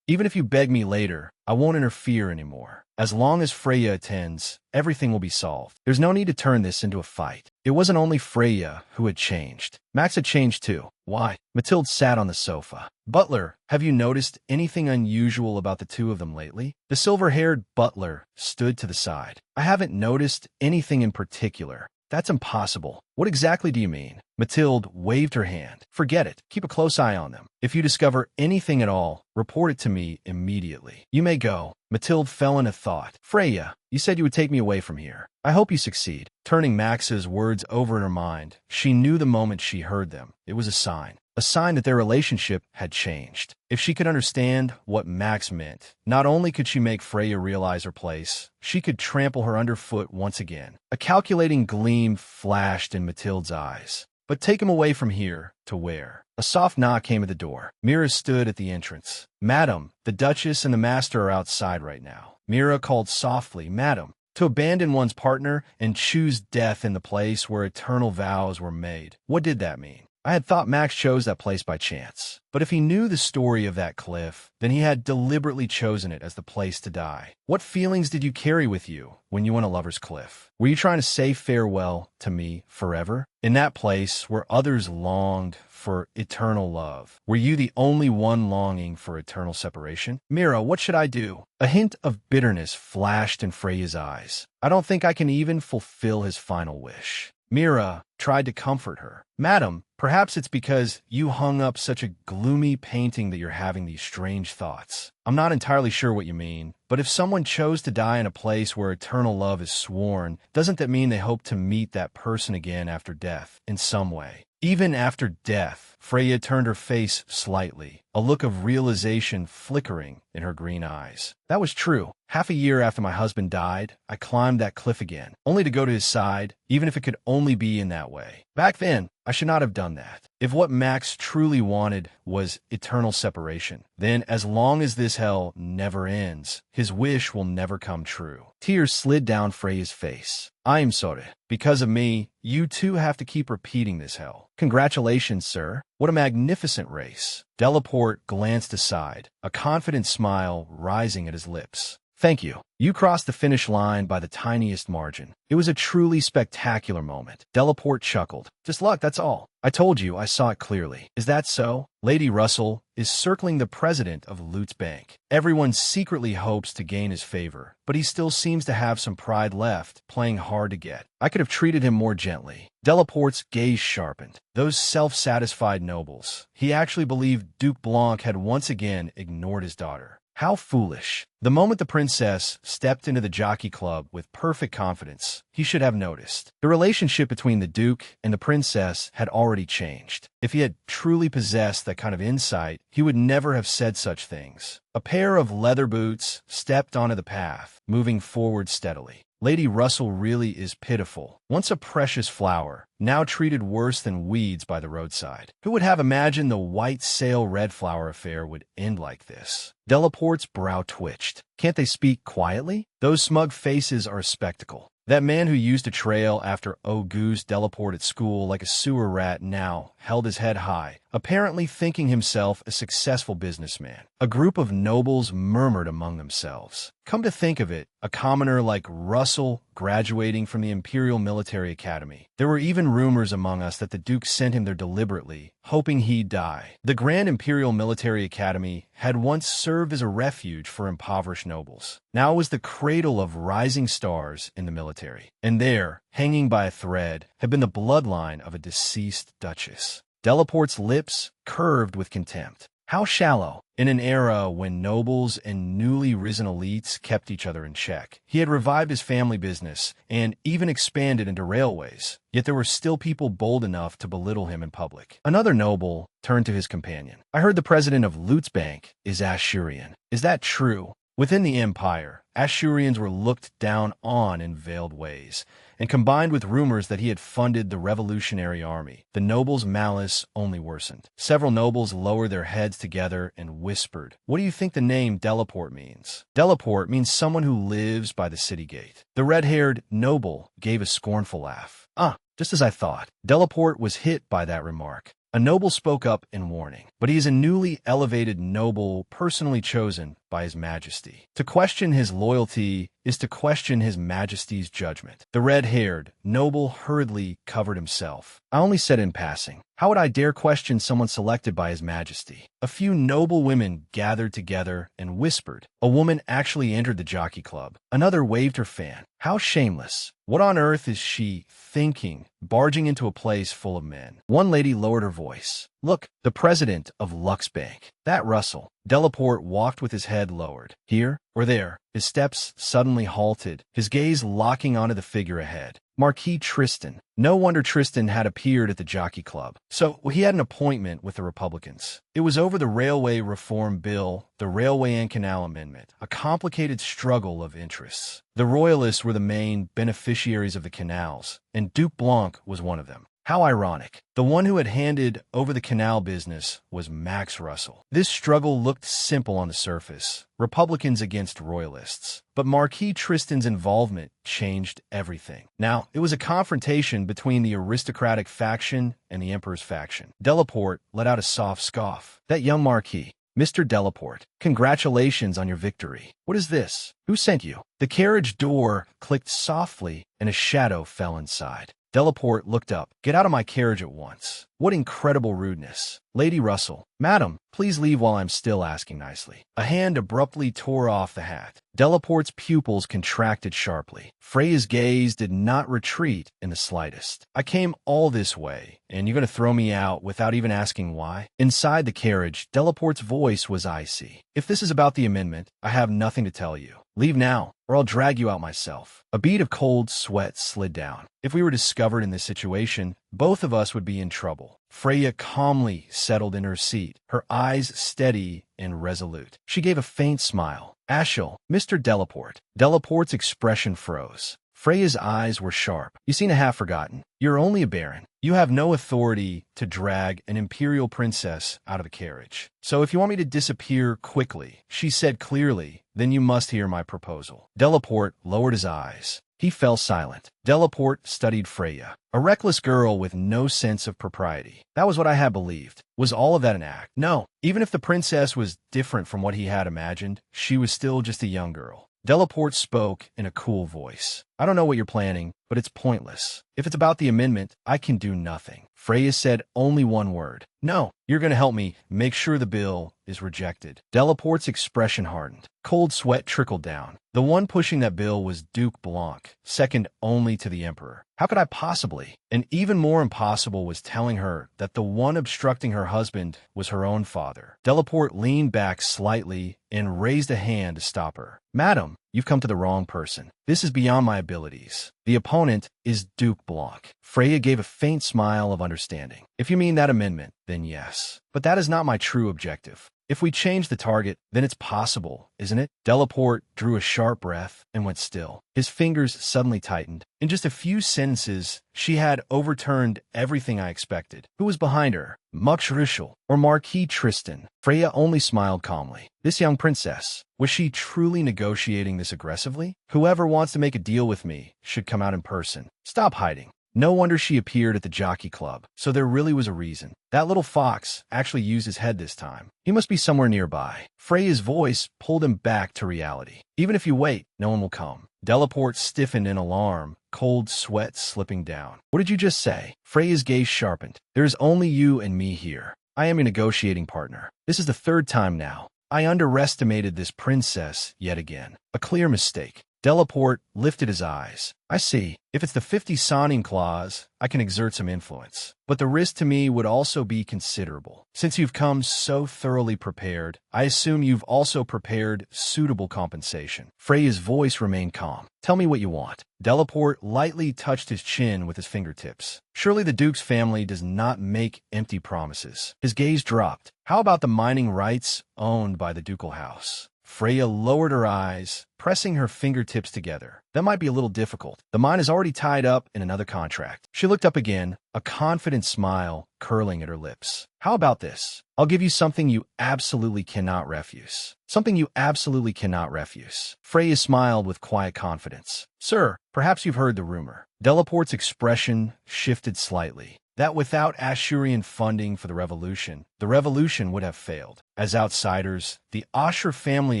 even if you beg me later, I won't interfere anymore. As long as Freya attends, everything will be solved. There's no need to turn this into a fight. It wasn't only Freya who had changed. Max had changed too. Why? Mathilde sat on the sofa. Butler, have you noticed anything unusual about the two of them lately? The silver-haired butler stood to the side. I haven't noticed anything in particular. That's impossible. What exactly do you mean? Mathilde waved her hand. Forget it. Keep a close eye on them. If you discover anything at all, report it to me immediately. You may go. Mathilde fell into thought. Freya, you said you would take me away from here. I hope you succeed. Turning Max's words over in her mind, she knew the moment she heard them. It was a sign. A sign that their relationship had changed. If she could understand what Max meant, not only could she make Freya realize her place, she could trample her underfoot once again. A calculating gleam flashed in Mathilde's eyes. But take him away from here, to where? A soft knock came at the door. Mira stood at the entrance. Madam, the Duchess and the Master are outside right now. Mira called softly, Madam. To abandon one's partner and choose death in the place where eternal vows were made. What did that mean? I had thought Max chose that place by chance. But if he knew the story of that cliff, then he had deliberately chosen it as the place to die. What feelings did you carry with you when you went to Lover's Cliff? Were you trying to say farewell to me forever? In that place where others longed for eternal love, were you the only one longing for eternal separation? Mira, what should I do? A hint of bitterness flashed in Freya's eyes. I don't think I can even fulfill his final wish. Mira tried to comfort her. Madam, perhaps it's because you hung up such a gloomy painting that you're having these strange thoughts. I'm not entirely sure what you mean, but if someone chose to die in a place where eternal love is sworn, doesn't that mean they hope to meet that person again after death, in some way? Even after death, Freya turned her face slightly, a look of realization flickering in her green eyes. That was true. Half a year after my husband died, I climbed that cliff again, only to go to his side, even if it could only be in that way. Back then, I should not have done that. If what Max truly wanted was eternal separation, then as long as this hell never ends, his wish will never come true. Tears slid down Freya's face. I am sorry. Because of me, you too have to keep repeating this hell. Congratulations, sir. What a magnificent race. Delaporte glanced aside, a confident smile rising at his lips. Thank you. You crossed the finish line by the tiniest margin. It was a truly spectacular moment. Delaporte chuckled. Just luck, that's all. I told you I saw it clearly. Is that so? Lady Russell is circling the president of Lutz Bank. Everyone secretly hopes to gain his favor, but he still seems to have some pride left, playing hard to get. I could have treated him more gently. Delaporte's gaze sharpened. Those self-satisfied nobles. He actually believed Duke Blanc had once again ignored his daughter. How foolish. The moment the princess stepped into the jockey club with perfect confidence, he should have noticed. The relationship between the duke and the princess had already changed. If he had truly possessed that kind of insight, he would never have said such things. A pair of leather boots stepped onto the path, moving forward steadily. Lady Russell really is pitiful. Once a precious flower, now treated worse than weeds by the roadside. Who would have imagined the white sail red flower affair would end like this? Delaporte's brow twitched. Can't they speak quietly? Those smug faces are a spectacle. That man who used to trail after Auguste Delaporte at school like a sewer rat now held his head high, apparently thinking himself a successful businessman. A group of nobles murmured among themselves. Come to think of it, a commoner like Russell graduating from the Imperial Military Academy. There were even rumors among us that the Duke sent him there deliberately, hoping he'd die. The Grand Imperial Military Academy had once served as a refuge for impoverished nobles. Now it was the cradle of rising stars in the military. And there, hanging by a thread, had been the bloodline of a deceased duchess. Delaporte's lips curved with contempt. How shallow. In an era when nobles and newly risen elites kept each other in check, he had revived his family business and even expanded into railways. Yet there were still people bold enough to belittle him in public. Another noble turned to his companion. I heard the president of Lutz Bank is Ashurian. Is that true? Within the empire, Ashurians were looked down on in veiled ways, and combined with rumors that he had funded the revolutionary army, the nobles' malice only worsened. Several nobles lowered their heads together and whispered, "What do you think the name Delaporte means?" Delaporte means someone who lives by the city gate. The red-haired noble gave a scornful laugh. Just as I thought. Delaporte was hit by that remark. A noble spoke up in warning, but he is a newly elevated noble personally chosen by by His Majesty. To question his loyalty is to question His Majesty's judgment. The red-haired noble hurriedly covered himself. I only said in passing. How would I dare question someone selected by His Majesty? A few noble women gathered together and whispered. A woman actually entered the jockey club. Another waved her fan. How shameless. What on earth is she thinking, barging into a place full of men? One lady lowered her voice. Look, the president of Lux Bank. That Russell. Delaporte walked with his head lowered. Here or there, his steps suddenly halted, his gaze locking onto the figure ahead. Marquis Tristan. No wonder Tristan had appeared at the jockey club. So he had an appointment with the Republicans. It was over the Railway Reform Bill, the Railway and Canal Amendment, a complicated struggle of interests. The Royalists were the main beneficiaries of the canals, and Duke Blanc was one of them. How ironic. The one who had handed over the canal business was Max Russell. This struggle looked simple on the surface. Republicans against Royalists. But Marquis Tristan's involvement changed everything. Now, it was a confrontation between the aristocratic faction and the Emperor's faction. Delaporte let out a soft scoff. That young Marquis. Mr. Delaporte, congratulations on your victory. What is this? Who sent you? The carriage door clicked softly and a shadow fell inside. Delaporte looked up. Get out of my carriage at once. What incredible rudeness. Lady Russell. Madam, please leave while I'm still asking nicely. A hand abruptly tore off the hat. Delaporte's pupils contracted sharply. Freya's gaze did not retreat in the slightest. I came all this way, and you're going to throw me out without even asking why? Inside the carriage, Delaporte's voice was icy. If this is about the amendment, I have nothing to tell you. Leave now, or I'll drag you out myself. A bead of cold sweat slid down. If we were discovered in this situation, both of us would be in trouble. Freya calmly settled in her seat, her eyes steady and resolute. She gave a faint smile. Ashel, Mr. Delaporte. Delaporte's expression froze. Freya's eyes were sharp. You seem to have forgotten. You're only a baron. You have no authority to drag an imperial princess out of a carriage. So if you want me to disappear quickly, she said clearly, then you must hear my proposal. Delaporte lowered his eyes. He fell silent. Delaporte studied Freya, a reckless girl with no sense of propriety. That was what I had believed. Was all of that an act? No. Even if the princess was different from what he had imagined, she was still just a young girl. Delaporte spoke in a cool voice. I don't know what you're planning, but it's pointless. If it's about the amendment, I can do nothing. Freya said only one word. No, you're going to help me make sure the bill is rejected. Delaporte's expression hardened. Cold sweat trickled down. The one pushing that bill was Duke Blanc, second only to the Emperor. How could I possibly? And even more impossible was telling her that the one obstructing her husband was her own father. Delaporte leaned back slightly and raised a hand to stop her. Madam, you've come to the wrong person. This is beyond my abilities. The opponent is Duke Blanc. Freya gave a faint smile of understanding. If you mean that amendment, then yes. But that is not my true objective. If we change the target, then it's possible, isn't it? Delaporte drew a sharp breath and went still. His fingers suddenly tightened. In just a few sentences, she had overturned everything I expected. Who was behind her? Max Russell or Marquis Tristan? Freya only smiled calmly. This young princess, was she truly negotiating this aggressively? Whoever wants to make a deal with me should come out in person. Stop hiding. No wonder she appeared at the jockey club. So there really was a reason. That little fox actually used his head this time. He must be somewhere nearby. Freya's voice pulled him back to reality. Even if you wait, no one will come. Delaporte stiffened in alarm, cold sweat slipping down. What did you just say? Freya's gaze sharpened. There is only you and me here. I am your negotiating partner. This is the third time now. I underestimated this princess yet again. A clear mistake. Delaporte lifted his eyes. I see. If it's the 50 signing clause, I can exert some influence. But the risk to me would also be considerable. Since you've come so thoroughly prepared, I assume you've also prepared suitable compensation. Freya's voice remained calm. Tell me what you want. Delaporte lightly touched his chin with his fingertips. Surely the Duke's family does not make empty promises. His gaze dropped. How about the mining rights owned by the ducal house? Freya lowered her eyes, pressing her fingertips together. That might be a little difficult. The mine is already tied up in another contract. She looked up again, a confident smile curling at her lips. How about this? I'll give you something you absolutely cannot refuse. Something you absolutely cannot refuse. Freya smiled with quiet confidence. Sir, perhaps you've heard the rumor. Delaporte's expression shifted slightly. That without Ashurian funding for the revolution, the revolution would have failed. As outsiders, the Asher family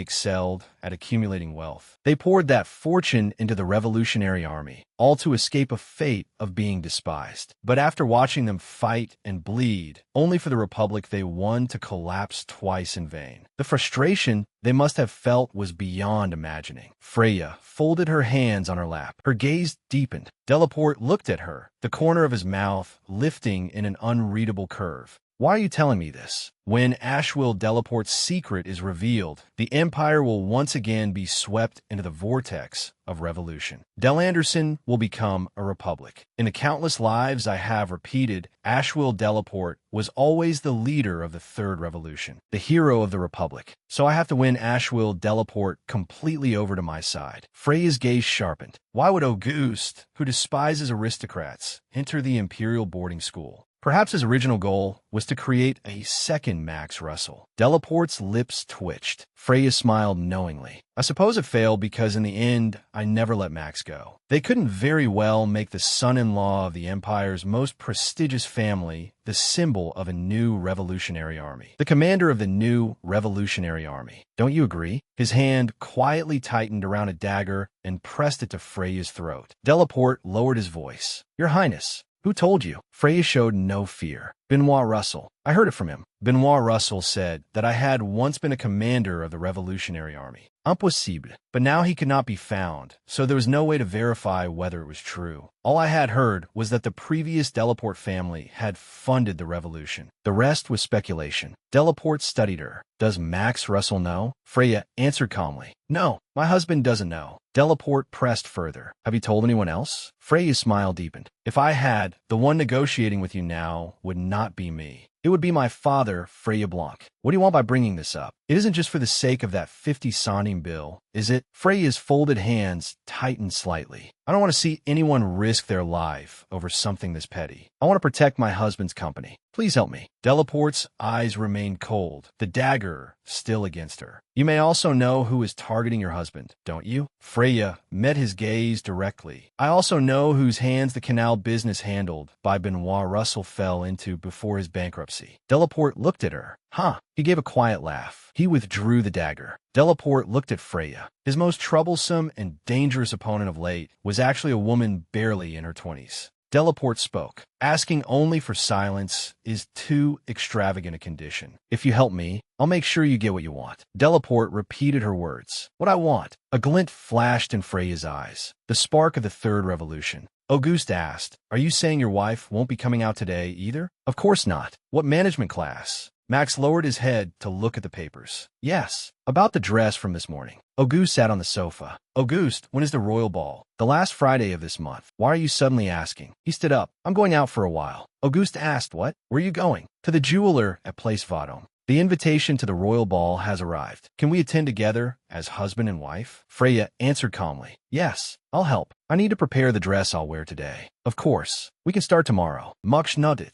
excelled at accumulating wealth. They poured that fortune into the Revolutionary Army, all to escape a fate of being despised. But after watching them fight and bleed, only for the Republic they won to collapse twice in vain. The frustration they must have felt was beyond imagining. Freya folded her hands on her lap. Her gaze deepened. Delaport looked at her, the corner of his mouth lifting in an unreadable curve. Why are you telling me this? When Ashwill Delaport's secret is revealed, the Empire will once again be swept into the vortex of revolution. Del Anderson will become a republic. In the countless lives I have repeated, Ashwill Delaport was always the leader of the Third Revolution, the hero of the Republic. So I have to win Ashwill Delaport completely over to my side. Freya's gaze sharpened. Why would Auguste, who despises aristocrats, enter the Imperial boarding school? Perhaps his original goal was to create a second Max Russell. Delaport's lips twitched. Freya smiled knowingly. I suppose it failed because in the end, I never let Max go. They couldn't very well make the son-in-law of the Empire's most prestigious family the symbol of a new revolutionary army. The commander of the new revolutionary army. Don't you agree? His hand quietly tightened around a dagger and pressed it to Freya's throat. Delaport lowered his voice. Your Highness. Who told you? Freya showed no fear. Benoit Russell. I heard it from him. Benoit Russell said that I had once been a commander of the Revolutionary Army. Impossible. But now he could not be found, so there was no way to verify whether it was true. All I had heard was that the previous Delaport family had funded the revolution. The rest was speculation. Delaport studied her. Does Max Russell know? Freya answered calmly. No, my husband doesn't know. Delaport pressed further. Have you told anyone else? Freya's smile deepened. If I had, the one negotiating with you now would not be me. It would be my father, Freya Blanc. What do you want by bringing this up? It isn't just for the sake of that 50 centimes bill, is it? Freya's folded hands tightened slightly. I don't want to see anyone risk their life over something this petty. I want to protect my husband's company. Please help me. Delaport's eyes remained cold, the dagger still against her. You may also know who is targeting your husband, don't you? Freya met his gaze directly. I also know whose hands the canal business handled by Benoit Russell fell into before his bankruptcy. Delaport looked at her. Huh. He gave a quiet laugh. He withdrew the dagger. Delaport looked at Freya. His most troublesome and dangerous opponent of late was actually a woman barely in her 20s. Delaport spoke. Asking only for silence is too extravagant a condition. If you help me, I'll make sure you get what you want. Delaport repeated her words. What I want. A glint flashed in Freya's eyes. The spark of the Third Revolution. Auguste asked, are you saying your wife won't be coming out today either? Of course not. What management class? Max lowered his head to look at the papers. Yes, about the dress from this morning. Auguste sat on the sofa. Auguste, when is the royal ball? The last Friday of this month. Why are you suddenly asking? He stood up. I'm going out for a while. Auguste asked, what? Where are you going? To the jeweler at Place Vadome. The invitation to the royal ball has arrived. Can we attend together as husband and wife? Freya answered calmly. Yes, I'll help. I need to prepare the dress I'll wear today. Of course. We can start tomorrow. Max nodded.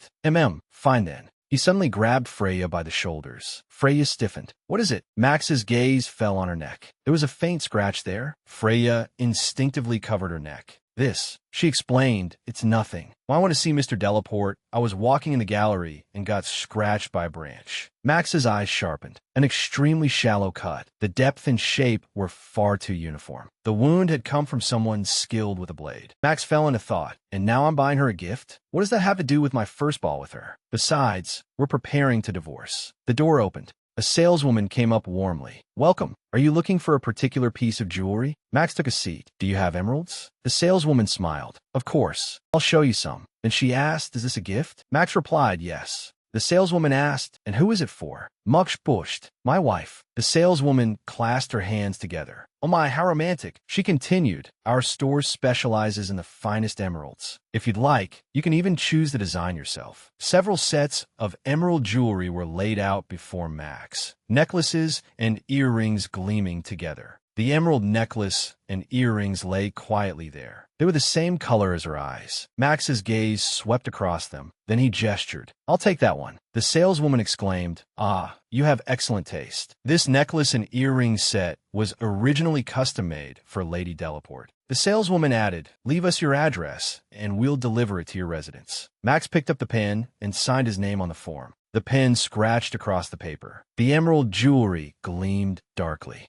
Fine then. He suddenly grabbed Freya by the shoulders. Freya stiffened. What is it? Max's gaze fell on her neck. There was a faint scratch there. Freya instinctively covered her neck. This, she explained, it's nothing. When I want to see Mr. Delaport, I was walking in the gallery and got scratched by a branch. Max's eyes sharpened. An extremely shallow cut. The depth and shape were far too uniform. The wound had come from someone skilled with a blade. Max fell into thought. And now I'm buying her a gift? What does that have to do with my first ball with her? Besides, we're preparing to divorce. The door opened. A saleswoman came up warmly. Welcome. Are you looking for a particular piece of jewelry? Max took a seat. Do you have emeralds? The saleswoman smiled. Of course. I'll show you some. Then she asked, is this a gift? Max replied, yes. The saleswoman asked, and who is it for? Max pushed. My wife. The saleswoman clasped her hands together. Oh my, how romantic. She continued, our store specializes in the finest emeralds. If you'd like, you can even choose the design yourself. Several sets of emerald jewelry were laid out before Max. Necklaces and earrings gleaming together. The emerald necklace and earrings lay quietly there. They were the same color as her eyes. Max's gaze swept across them. Then he gestured. I'll take that one. The saleswoman exclaimed, ah, you have excellent taste. This necklace and earring set was originally custom-made for Lady Delaport. The saleswoman added, leave us your address, and we'll deliver it to your residence. Max picked up the pen and signed his name on the form. The pen scratched across the paper. The emerald jewelry gleamed darkly.